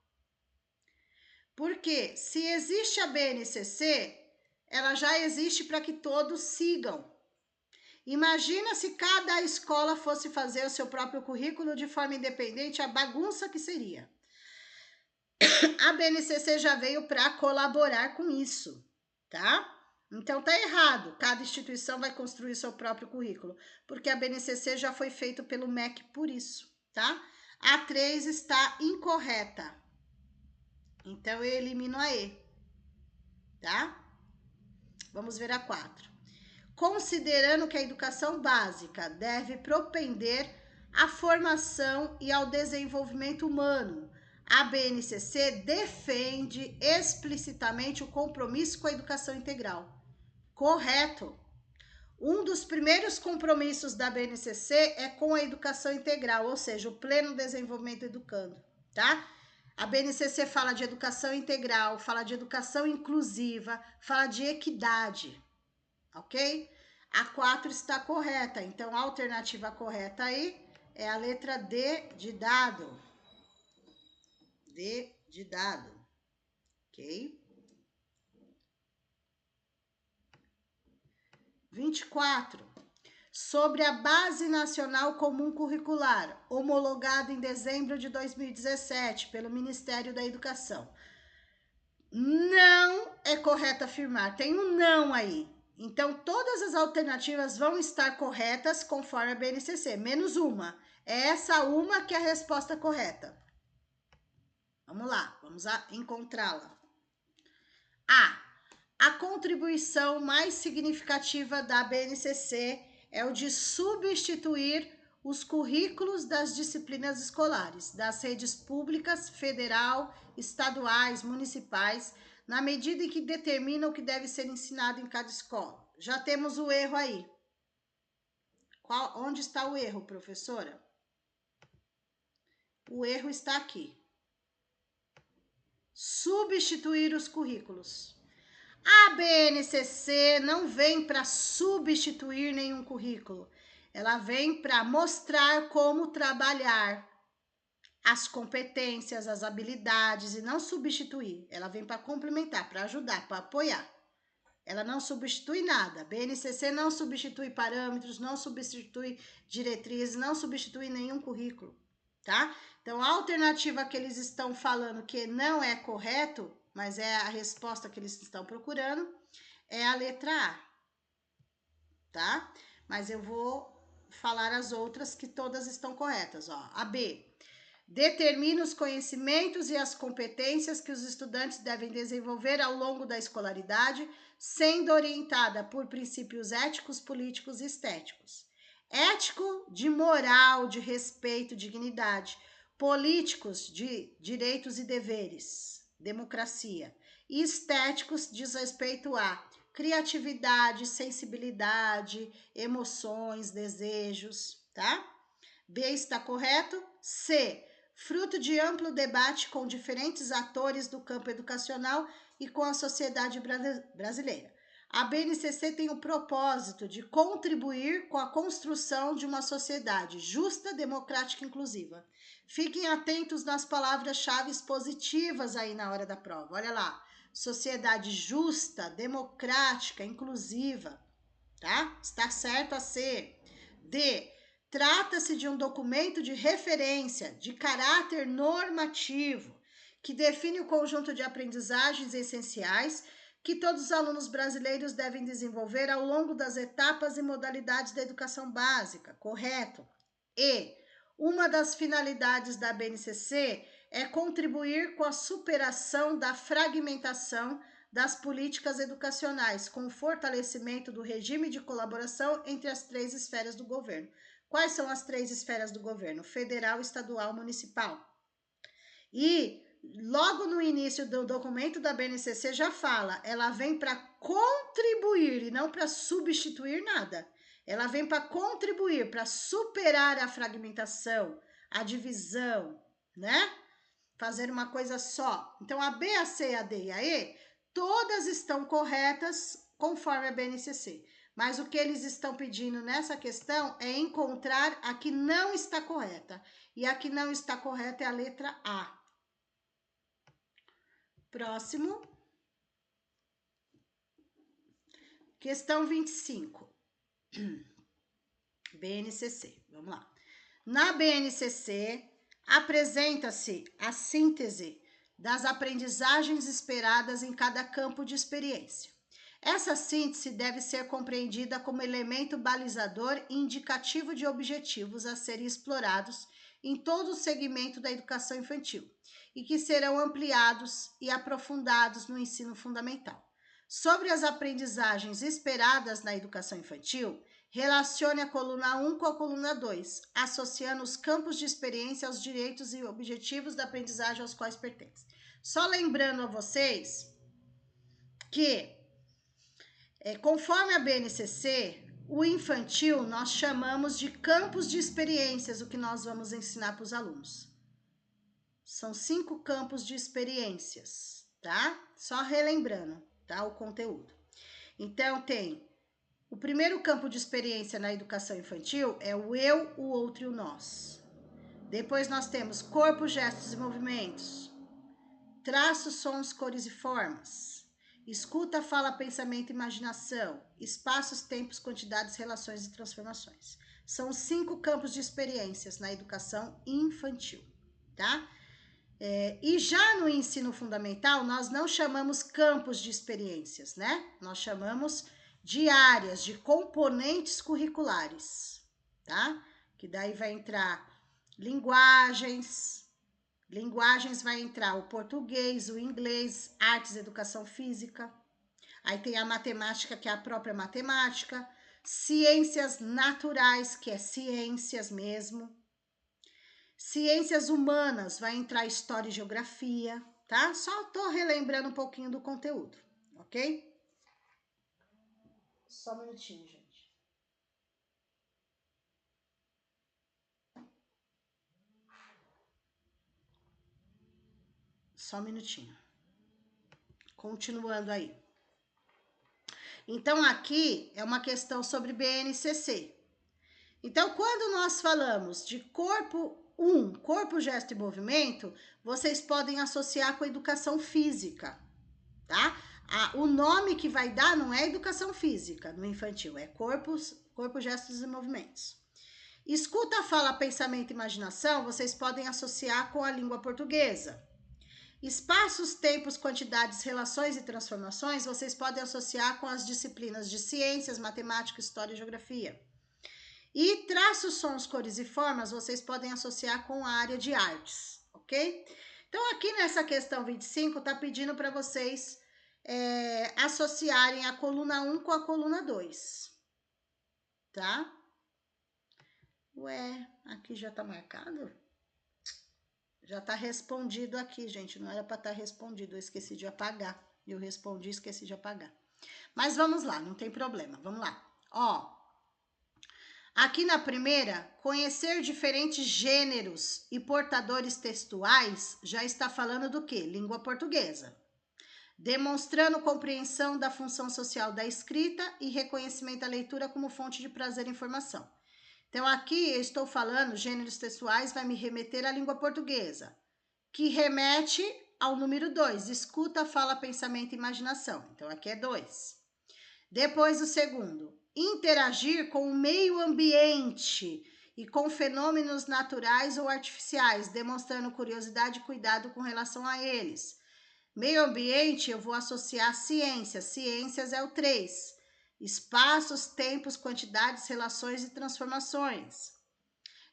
Porque se existe a BNCC, ela já existe para que todos sigam. Imagina se cada escola fosse fazer o seu próprio currículo de forma independente, a bagunça que seria. A BNCC já veio para colaborar com isso, tá? Então tá errado, cada instituição vai construir seu próprio currículo, porque a BNCC já foi feito pelo MEC por isso, tá? A 3 está incorreta, então eu elimino a E, tá? Vamos ver a 4. Considerando que a educação básica deve propender à formação e ao desenvolvimento humano, a BNCC defende explicitamente o compromisso com a educação integral. Correto. Um dos primeiros compromissos da BNCC é com a educação integral, ou seja, o pleno desenvolvimento educando, tá? A BNCC fala de educação integral, fala de educação inclusiva, fala de equidade, ok? A 4 está correta, então a alternativa correta aí é a letra D de dado. D de dado, ok? 24. Sobre a Base Nacional Comum Curricular, homologada em dezembro de 2017 pelo Ministério da Educação. Não é correto afirmar, tem um não aí. Então, todas as alternativas vão estar corretas conforme a BNCC, menos uma. É essa uma que é a resposta correta. Vamos lá, vamos encontrá-la. A contribuição mais significativa da BNCC é o de substituir os currículos das disciplinas escolares, das redes públicas, federal, estaduais, municipais, na medida em que determina o que deve ser ensinado em cada escola. Já temos o erro aí. Onde está o erro, professora? O erro está aqui. Substituir os currículos. A BNCC não vem para substituir nenhum currículo. Ela vem para mostrar como trabalhar as competências, as habilidades e não substituir. Ela vem para complementar, para ajudar, para apoiar. Ela não substitui nada. A BNCC não substitui parâmetros, não substitui diretrizes, não substitui nenhum currículo, tá? Então, a alternativa que eles estão falando que não é correto, mas é a resposta que eles estão procurando, é a letra A, tá? Mas eu vou falar as outras que todas estão corretas, ó. A B. Determina os conhecimentos e as competências que os estudantes devem desenvolver ao longo da escolaridade, sendo orientada por princípios éticos, políticos e estéticos. Ético, de moral, de respeito, dignidade. Políticos, de direitos e deveres, democracia. E estéticos, diz respeito a criatividade, sensibilidade, emoções, desejos, tá? B está correto. C, fruto de amplo debate com diferentes atores do campo educacional e com a sociedade brasileira. A BNCC tem o propósito de contribuir com a construção de uma sociedade justa, democrática e inclusiva. Fiquem atentos nas palavras-chave positivas aí na hora da prova. Olha lá, sociedade justa, democrática, inclusiva, tá? Está certo a C. D, trata-se de um documento de referência de caráter normativo que define o conjunto de aprendizagens essenciais que todos os alunos brasileiros devem desenvolver ao longo das etapas e modalidades da educação básica, correto? E uma das finalidades da BNCC é contribuir com a superação da fragmentação das políticas educacionais, com o fortalecimento do regime de colaboração entre as 3 esferas do governo. Quais são as 3 esferas do governo? Federal, estadual, municipal. E logo no início do documento da BNCC já fala, ela vem para contribuir e não para substituir nada. Ela vem para contribuir, para superar a fragmentação, a divisão, né? Fazer uma coisa só. Então, a B, a C, a D e a E, todas estão corretas conforme a BNCC. Mas o que eles estão pedindo nessa questão é encontrar a que não está correta. E a que não está correta é a letra A. Próximo. Questão 25. BNCC, vamos lá. Na BNCC, apresenta-se a síntese das aprendizagens esperadas em cada campo de experiência. Essa síntese deve ser compreendida como elemento balizador e indicativo de objetivos a serem explorados em todo o segmento da educação infantil e que serão ampliados e aprofundados no ensino fundamental. Sobre as aprendizagens esperadas na educação infantil, relacione a coluna 1 com a coluna 2, associando os campos de experiência aos direitos e objetivos da aprendizagem aos quais pertencem. Só lembrando a vocês que, conforme a BNCC, o infantil nós chamamos de campos de experiências, o que nós vamos ensinar para os alunos. São 5 campos de experiências, tá? Só relembrando, tá? O conteúdo. Então, tem o primeiro campo de experiência na educação infantil é o eu, o outro e o nós. Depois nós temos corpo, gestos e movimentos, traços, sons, cores e formas, escuta, fala, pensamento e imaginação, espaços, tempos, quantidades, relações e transformações. São 5 campos de experiências na educação infantil, tá? E já no ensino fundamental, nós não chamamos campos de experiências, né? Nós chamamos de áreas, de componentes curriculares, tá? Que daí vai entrar linguagens vai entrar o português, o inglês, artes, educação física. Aí tem a matemática, que é a própria matemática, ciências naturais, que é ciências mesmo. Ciências humanas, vai entrar história e geografia, tá? Só tô relembrando um pouquinho do conteúdo, ok? Só um minutinho, gente. Só um minutinho. Continuando aí. Então, aqui é uma questão sobre BNCC. Então, quando nós falamos de corpo 1, corpo, gesto e movimento, vocês podem associar com a educação física, tá? O nome que vai dar não é educação física no infantil, é corpo, gestos e movimentos. Escuta, fala, pensamento e imaginação, vocês podem associar com a língua portuguesa. Espaços, tempos, quantidades, relações e transformações, vocês podem associar com as disciplinas de ciências, matemática, história e geografia. E traços, sons, cores e formas, vocês podem associar com a área de artes, ok? Então, aqui nessa questão 25, tá pedindo para vocês associarem a coluna 1 com a coluna 2, tá? Ué, aqui já tá marcado? Já tá respondido aqui, gente, não era para estar respondido, eu esqueci de apagar. Eu respondi, esqueci de apagar. Mas vamos lá, não tem problema, vamos lá. Ó, aqui na primeira, conhecer diferentes gêneros e portadores textuais já está falando do quê? Língua portuguesa. Demonstrando compreensão da função social da escrita e reconhecimento da leitura como fonte de prazer e informação. Então, aqui eu estou falando, gêneros textuais vai me remeter à língua portuguesa, que remete ao número 2, escuta, fala, pensamento e imaginação. Então, aqui é 2. Depois, o segundo, interagir com o meio ambiente e com fenômenos naturais ou artificiais, demonstrando curiosidade e cuidado com relação a eles. Meio ambiente, eu vou associar ciências. Ciências é o 3. Espaços, tempos, quantidades, relações e transformações.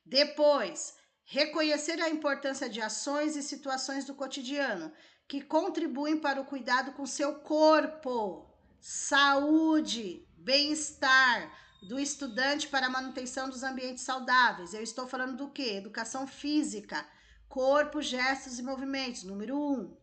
Depois, reconhecer a importância de ações e situações do cotidiano que contribuem para o cuidado com seu corpo, saúde, bem-estar do estudante para a manutenção dos ambientes saudáveis. Eu estou falando do quê? Educação física, corpo, gestos e movimentos, número 1.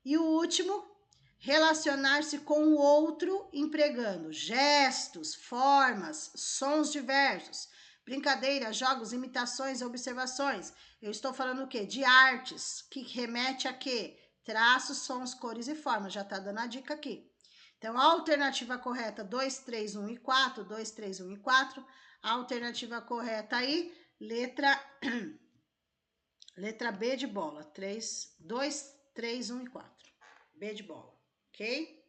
E o último, relacionar-se com o outro empregando gestos, formas, sons diversos, brincadeiras, jogos, imitações, observações. Eu estou falando o quê? De artes, que remete a quê? Traços, sons, cores e formas. Já está dando a dica aqui. Então, a alternativa correta 2, 3, 1 e 4, 2, 3, 1 e 4. A alternativa correta aí, letra B de bola, 2, 3, 1 e 4. B de bola, ok?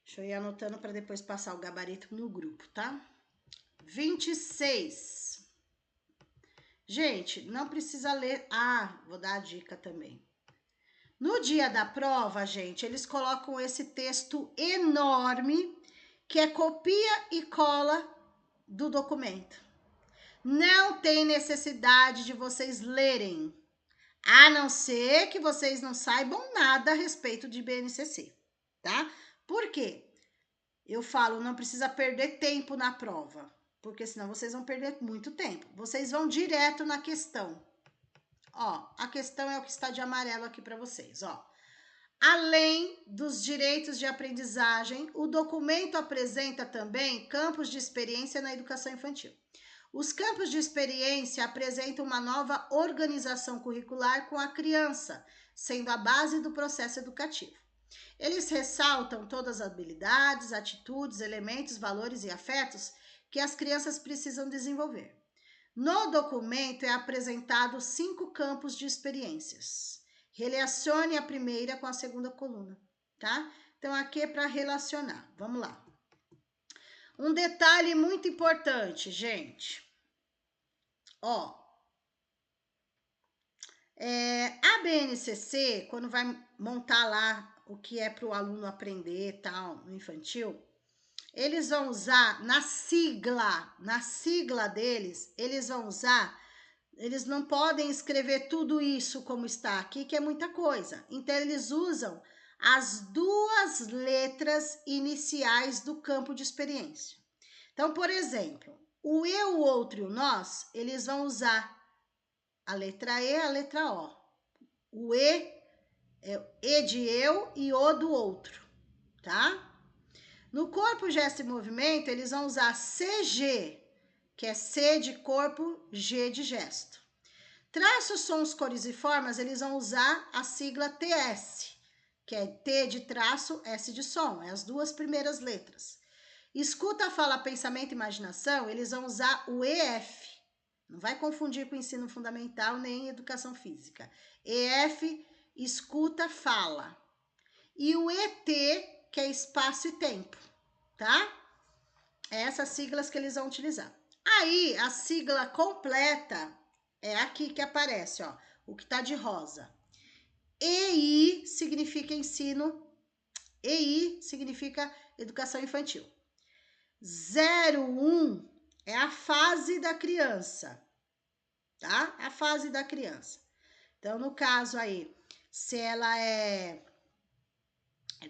Deixa eu ir anotando para depois passar o gabarito no grupo, tá? 26. Gente, não precisa ler. Ah, vou dar a dica também. No dia da prova, gente, eles colocam esse texto enorme, que é copia e cola do documento. Não tem necessidade de vocês lerem, a não ser que vocês não saibam nada a respeito de BNCC, tá? Por quê? Eu falo, não precisa perder tempo na prova, porque senão vocês vão perder muito tempo. Vocês vão direto na questão. Ó, a questão é o que está de amarelo aqui para vocês, ó. Além dos direitos de aprendizagem, o documento apresenta também campos de experiência na educação infantil. Os campos de experiência apresentam uma nova organização curricular com a criança, sendo a base do processo educativo. Eles ressaltam todas as habilidades, atitudes, elementos, valores e afetos que as crianças precisam desenvolver. No documento é apresentado 5 campos de experiências. Relacione a primeira com a segunda coluna, tá? Então, aqui é para relacionar. Vamos lá. Um detalhe muito importante, gente. Ó, a BNCC, quando vai montar lá o que é para o aluno aprender e tal, no infantil, eles vão usar na sigla deles, eles vão usar, eles não podem escrever tudo isso como está aqui, que é muita coisa. Então, eles usam as 2 letras iniciais do campo de experiência. Então, por exemplo, o eu, o outro e o nós, eles vão usar a letra E, a letra O. O E é E de eu e O do outro, tá? No corpo, gesto e movimento, eles vão usar CG, que é C de corpo, G de gesto. Traços, sons, cores e formas, eles vão usar a sigla TS, que é T de traço, S de som, é as 2 primeiras letras. Escuta, fala, pensamento e imaginação, eles vão usar o EF. Não vai confundir com ensino fundamental nem educação física. EF, escuta, fala. E o ET, que é espaço e tempo, tá? É essas siglas que eles vão utilizar. Aí, a sigla completa é aqui que aparece, ó, o que tá de rosa. EI significa ensino, EI significa educação infantil. 01 é a fase da criança, tá? A fase da criança. Então, no caso aí, se ela é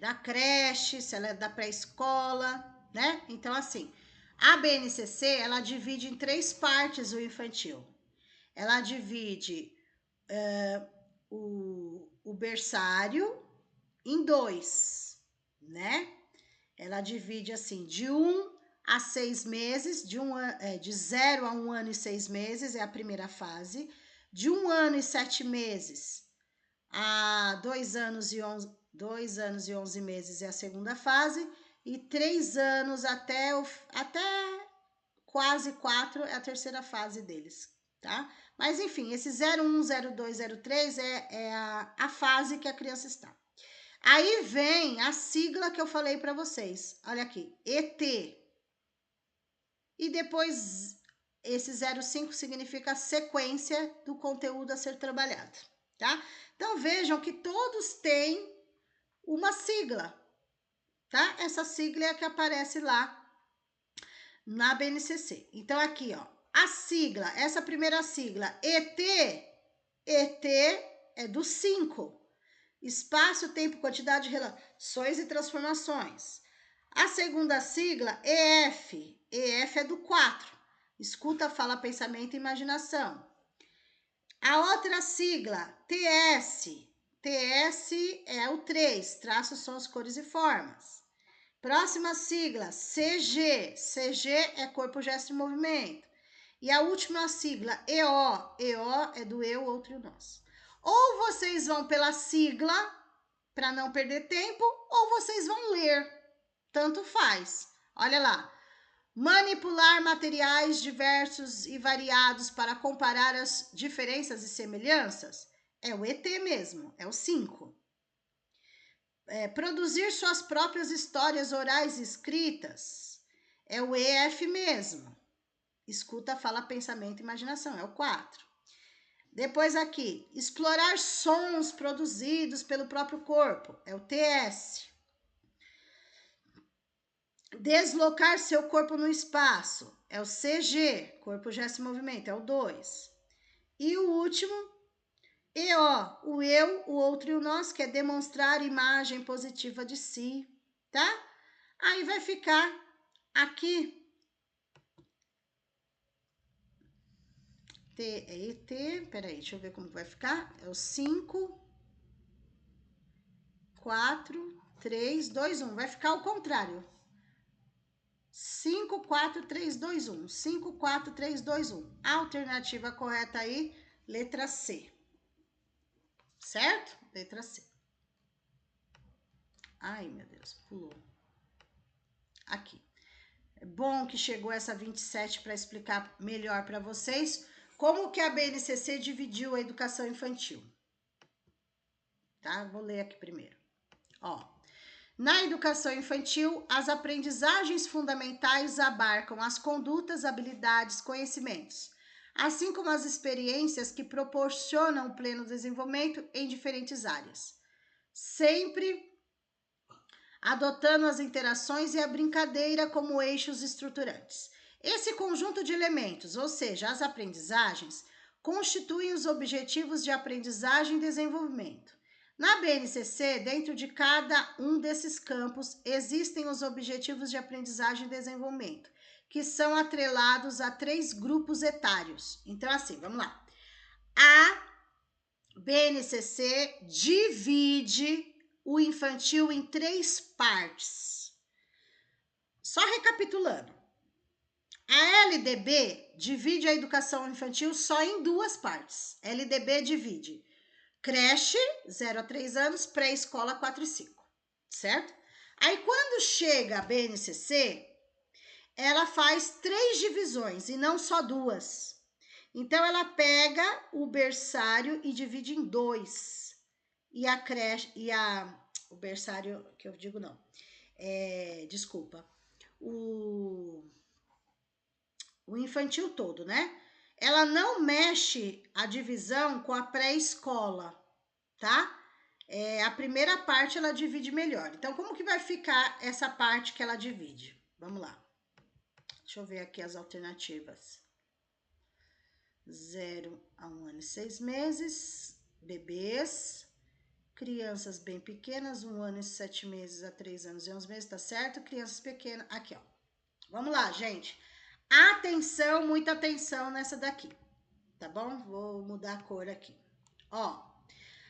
da creche, se ela é da pré-escola, né? Então, assim, a BNCC, ela divide em 3 partes o infantil. Ela divide o berçário em 2, né? Ela divide assim, de 1 a 6 meses, de 0 a 1 ano e 6 meses é a primeira fase, de 1 ano e 7 meses a 2 anos e 11 meses é a segunda fase, e 3 anos até quase 4 é a terceira fase deles, tá? Mas enfim, esse 01, 02, 03 é a fase que a criança está. Aí vem a sigla que eu falei para vocês. Olha aqui, ET. E depois, esse 05 significa a sequência do conteúdo a ser trabalhado, tá? Então, vejam que todos têm uma sigla, tá? Essa sigla é a que aparece lá na BNCC. Então, aqui, ó, a sigla, essa primeira sigla, ET é do 5. Espaço, tempo, quantidade, relações e transformações. A segunda sigla, EF é do 4. Escuta, fala, pensamento e imaginação. A outra sigla, TS é o 3, traços, sons, cores e formas. Próxima sigla, CG é corpo, gesto e movimento. E a última sigla, EO é do eu, outro e o nós. Ou vocês vão pela sigla, para não perder tempo, ou vocês vão ler, tanto faz. Olha lá, manipular materiais diversos e variados para comparar as diferenças e semelhanças É o ET mesmo, é o 5. Produzir suas próprias histórias orais escritas, é o EF mesmo. Escuta, fala, pensamento, imaginação, é o 4. Depois aqui, explorar sons produzidos pelo próprio corpo, é o TS. Deslocar seu corpo no espaço, é o CG, corpo, gesto e movimento, é o 2. E o último, EO, o eu, o outro e o nós, que é demonstrar imagem positiva de si, tá? Aí vai ficar aqui, peraí, deixa eu ver como vai ficar. É o 5, 4, 3, 2, 1. Vai ficar ao contrário. 5, 4, 3, 2, 1. 5, 4, 3, 2, 1. A alternativa correta aí, letra C. Certo? Letra C. Ai, meu Deus, pulou. Aqui. É bom que chegou essa 27 para explicar melhor para vocês como que a BNCC dividiu a educação infantil. Tá? Vou ler aqui primeiro. Ó. Na educação infantil, as aprendizagens fundamentais abarcam as condutas, habilidades, conhecimentos, assim como as experiências que proporcionam o pleno desenvolvimento em diferentes áreas, sempre adotando as interações e a brincadeira como eixos estruturantes. Esse conjunto de elementos, ou seja, as aprendizagens, constituem os objetivos de aprendizagem e desenvolvimento. Na BNCC, dentro de cada um desses campos, existem os objetivos de aprendizagem e desenvolvimento, que são atrelados a 3 grupos etários. Então, assim, vamos lá. A BNCC divide o infantil em 3 partes. Só recapitulando. A LDB divide a educação infantil só em 2 partes. LDB divide creche, 0 a 3 anos, pré-escola, 4 e 5, certo? Aí, quando chega a BNCC, ela faz 3 divisões e não só 2. Então, ela pega o berçário e divide em 2. E a creche, o berçário, que eu digo não, desculpa, o infantil todo, né? Ela não mexe a divisão com a pré-escola, tá? A primeira parte ela divide melhor. Então, como que vai ficar essa parte que ela divide? Vamos lá. Deixa eu ver aqui as alternativas. 0 a 1 ano e 6 meses, bebês, crianças bem pequenas, 1 ano e 7 meses a 3 anos e 11 meses, tá certo? Crianças pequenas, aqui, ó. Vamos lá, gente. Atenção, muita atenção nessa daqui, tá bom? Vou mudar a cor aqui. Ó,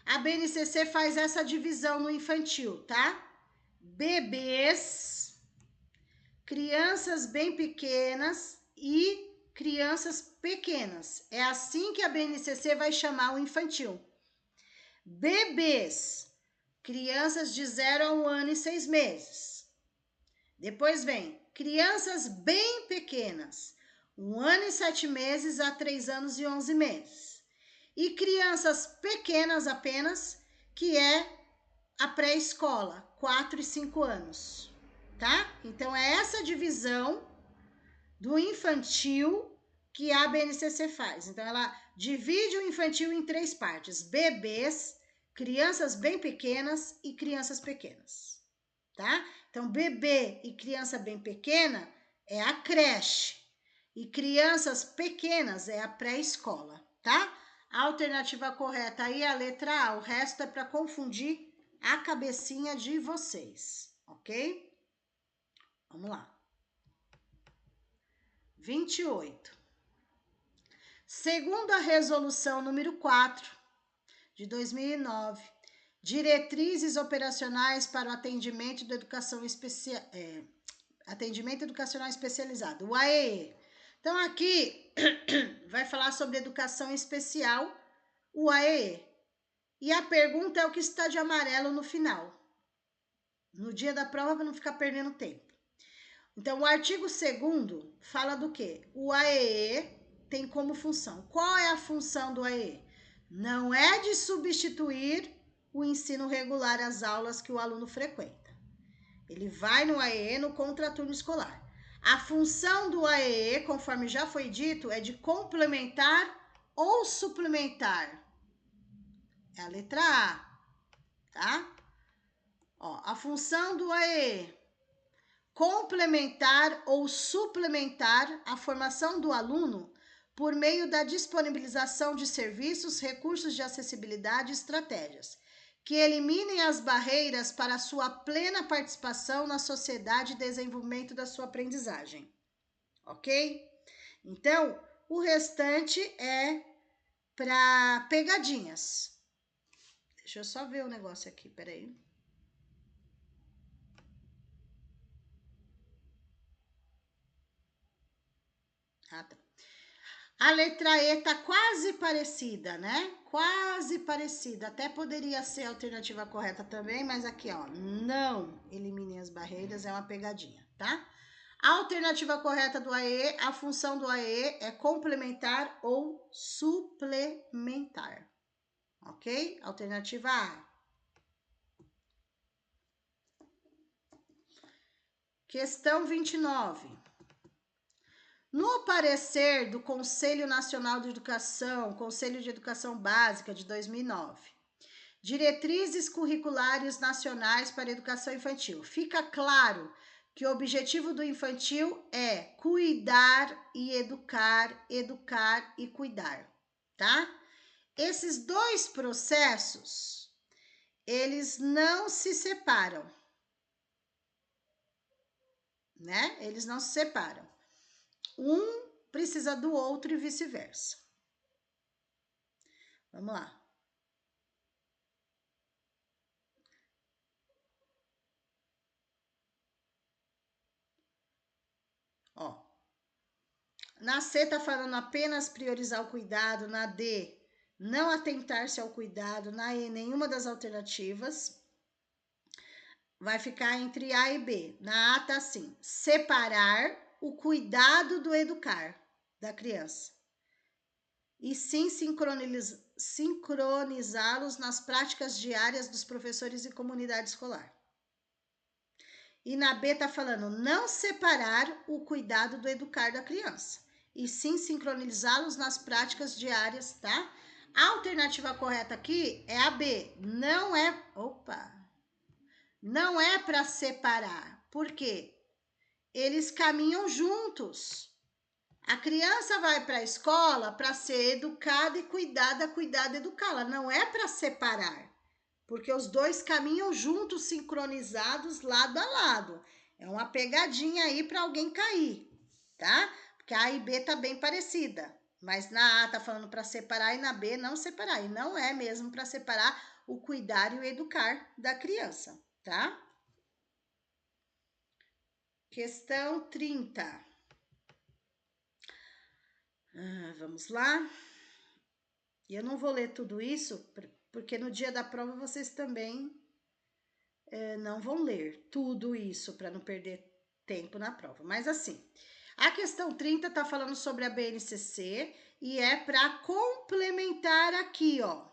a BNCC faz essa divisão no infantil, tá? Bebês, crianças bem pequenas e crianças pequenas. É assim que a BNCC vai chamar o infantil. Bebês, crianças de 0 a 1 ano e 6 meses. Depois vem crianças bem pequenas, 1 ano e 7 meses a 3 anos e 11 meses. E crianças pequenas apenas, que é a pré-escola, 4 e 5 anos, tá? Então, é essa divisão do infantil que a BNCC faz. Então, ela divide o infantil em 3 partes: bebês, crianças bem pequenas e crianças pequenas, tá? Então, bebê e criança bem pequena é a creche. E crianças pequenas é a pré-escola, tá? A alternativa correta aí é a letra A. O resto é para confundir a cabecinha de vocês, ok? Vamos lá. 28. Segundo a resolução número 4 de 2009, diretrizes operacionais para o atendimento da educação atendimento educacional especializado, o AEE. Então, aqui vai falar sobre educação especial, o AEE. E a pergunta é o que está de amarelo no final. No dia da prova, para não ficar perdendo tempo. Então, o artigo 2º fala do quê? O AEE tem como função. Qual é a função do AEE? Não é de substituir o ensino regular, as aulas que o aluno frequenta. Ele vai no AEE no contraturno escolar. A função do AEE, conforme já foi dito, é de complementar ou suplementar. É a letra A, tá? Ó, a função do AEE: complementar ou suplementar a formação do aluno por meio da disponibilização de serviços, recursos de acessibilidade e estratégias que eliminem as barreiras para a sua plena participação na sociedade e desenvolvimento da sua aprendizagem. Ok? Então, o restante é para pegadinhas. Deixa eu só ver o negócio aqui, peraí. Ah, tá. A letra E tá quase parecida, né? Quase parecida. Até poderia ser a alternativa correta também, mas aqui, ó, não eliminem as barreiras, é uma pegadinha, tá? A alternativa correta do AE, a função do AE é complementar ou suplementar. Ok? Alternativa A. Questão 29. No parecer do Conselho Nacional de Educação, Conselho de Educação Básica de 2009, Diretrizes Curriculares Nacionais para a Educação Infantil, fica claro que o objetivo do infantil é cuidar e educar, educar e cuidar, tá? Esses dois processos, eles não se separam, né? Eles não se separam. Um precisa do outro e vice-versa. Vamos lá. Ó. Na C tá falando apenas priorizar o cuidado, na D, não atentar-se ao cuidado, na E, nenhuma das alternativas. Vai ficar entre A e B. Na A tá assim: separar o cuidado do educar da criança. E sim sincronizá-los nas práticas diárias dos professores e comunidade escolar. E na B tá falando não separar o cuidado do educar da criança, e sim sincronizá-los nas práticas diárias, tá? A alternativa correta aqui é a B. Não é para separar. Por quê? Eles caminham juntos. A criança vai para a escola para ser educada e cuidada, educá-la. Não é para separar, porque os dois caminham juntos, sincronizados, lado a lado. É uma pegadinha aí para alguém cair, tá? Porque a e B tá bem parecida, mas na A tá falando para separar e na B não separar. E não é mesmo para separar o cuidar e o educar da criança, tá? Questão 30. Vamos lá. E eu não vou ler tudo isso, porque no dia da prova vocês também não vão ler tudo isso para não perder tempo na prova. Mas assim, a questão 30 tá falando sobre a BNCC e é para complementar aqui, ó.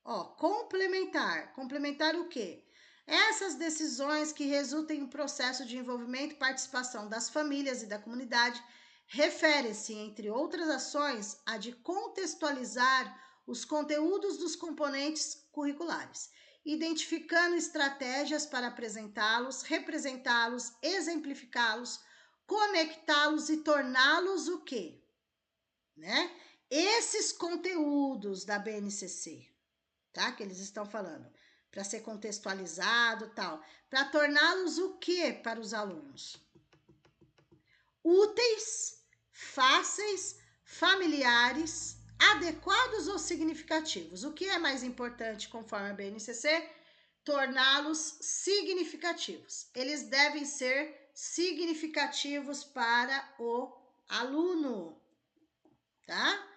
Ó, complementar. Complementar o quê? Essas decisões que resultam em um processo de envolvimento e participação das famílias e da comunidade referem-se, entre outras ações, a de contextualizar os conteúdos dos componentes curriculares, identificando estratégias para apresentá-los, representá-los, exemplificá-los, conectá-los e torná-los o quê? Né? Esses conteúdos da BNCC, tá? Que eles estão falando, para ser contextualizado, tal, para torná-los o quê para os alunos? Úteis, fáceis, familiares, adequados ou significativos. O que é mais importante conforme a BNCC? Torná-los significativos. Eles devem ser significativos para o aluno, tá?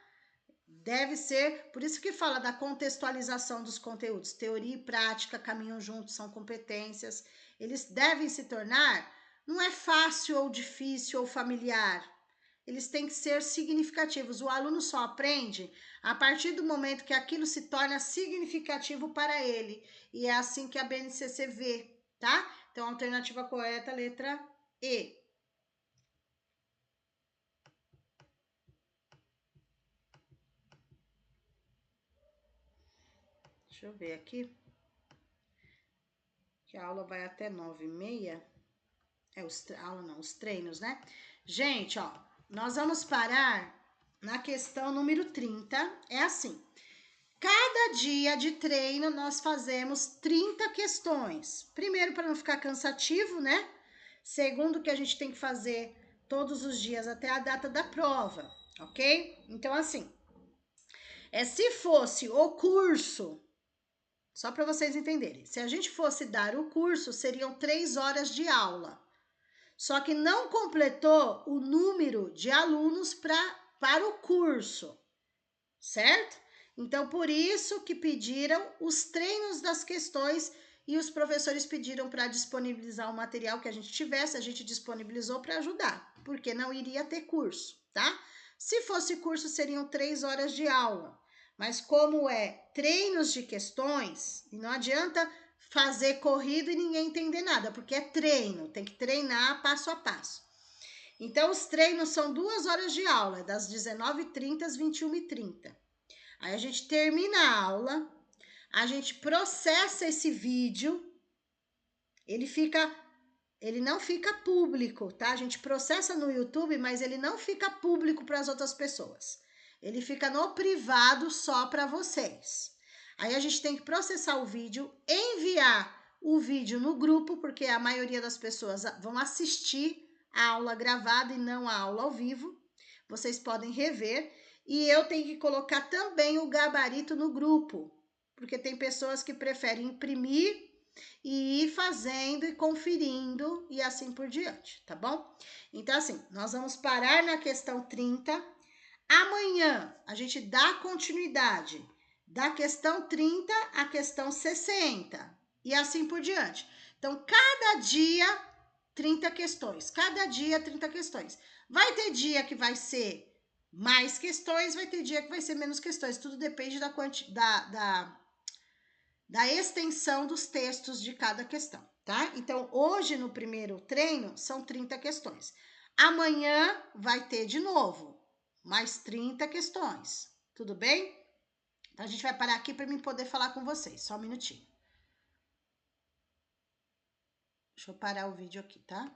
Deve ser, por isso que fala da contextualização dos conteúdos. Teoria e prática caminham juntos, são competências. Eles devem se tornar, não é fácil ou difícil ou familiar. eles têm que ser significativos. O aluno só aprende a partir do momento que aquilo se torna significativo para ele. E é assim que a BNCC vê, tá? Então, a alternativa correta, letra E. Deixa eu ver aqui. Que a aula vai até 9h30. Aula não, os treinos, né? Gente, ó, nós vamos parar na questão número 30. É assim. Cada dia de treino nós fazemos 30 questões. Primeiro, para não ficar cansativo, né? Segundo, que a gente tem que fazer todos os dias até a data da prova, ok? Então, assim, se fosse o curso, só para vocês entenderem, se a gente fosse dar o curso, seriam 3 horas de aula. Só que não completou o número de alunos para o curso, certo? Então, por isso que pediram os treinos das questões e os professores pediram para disponibilizar o material que a gente tivesse, a gente disponibilizou para ajudar, porque não iria ter curso, tá? Se fosse curso, seriam 3 horas de aula, mas como é treinos de questões, não adianta fazer corrido e ninguém entender nada, porque é treino, tem que treinar passo a passo. Então, os treinos são 2 horas de aula, das 19h30 às 21h30. Aí a gente termina a aula, a gente processa esse vídeo, ele não fica público, tá? A gente processa no YouTube, mas ele não fica público para as outras pessoas. Ele fica no privado só para vocês. Aí a gente tem que processar o vídeo, enviar o vídeo no grupo, porque a maioria das pessoas vão assistir a aula gravada e não a aula ao vivo. Vocês podem rever. E eu tenho que colocar também o gabarito no grupo, porque tem pessoas que preferem imprimir e ir fazendo e conferindo e assim por diante, tá bom? Então, assim, nós vamos parar na questão 30. Amanhã a gente dá continuidade da questão 30 à questão 60 e assim por diante. Então, cada dia 30 questões, cada dia 30 questões. Vai ter dia que vai ser mais questões, vai ter dia que vai ser menos questões. Tudo depende da extensão dos textos de cada questão, tá? Então, hoje no primeiro treino são 30 questões. Amanhã vai ter de novo mais 30 questões, tudo bem? Então, a gente vai parar aqui para mim poder falar com vocês. Só um minutinho. Deixa eu parar o vídeo aqui, tá?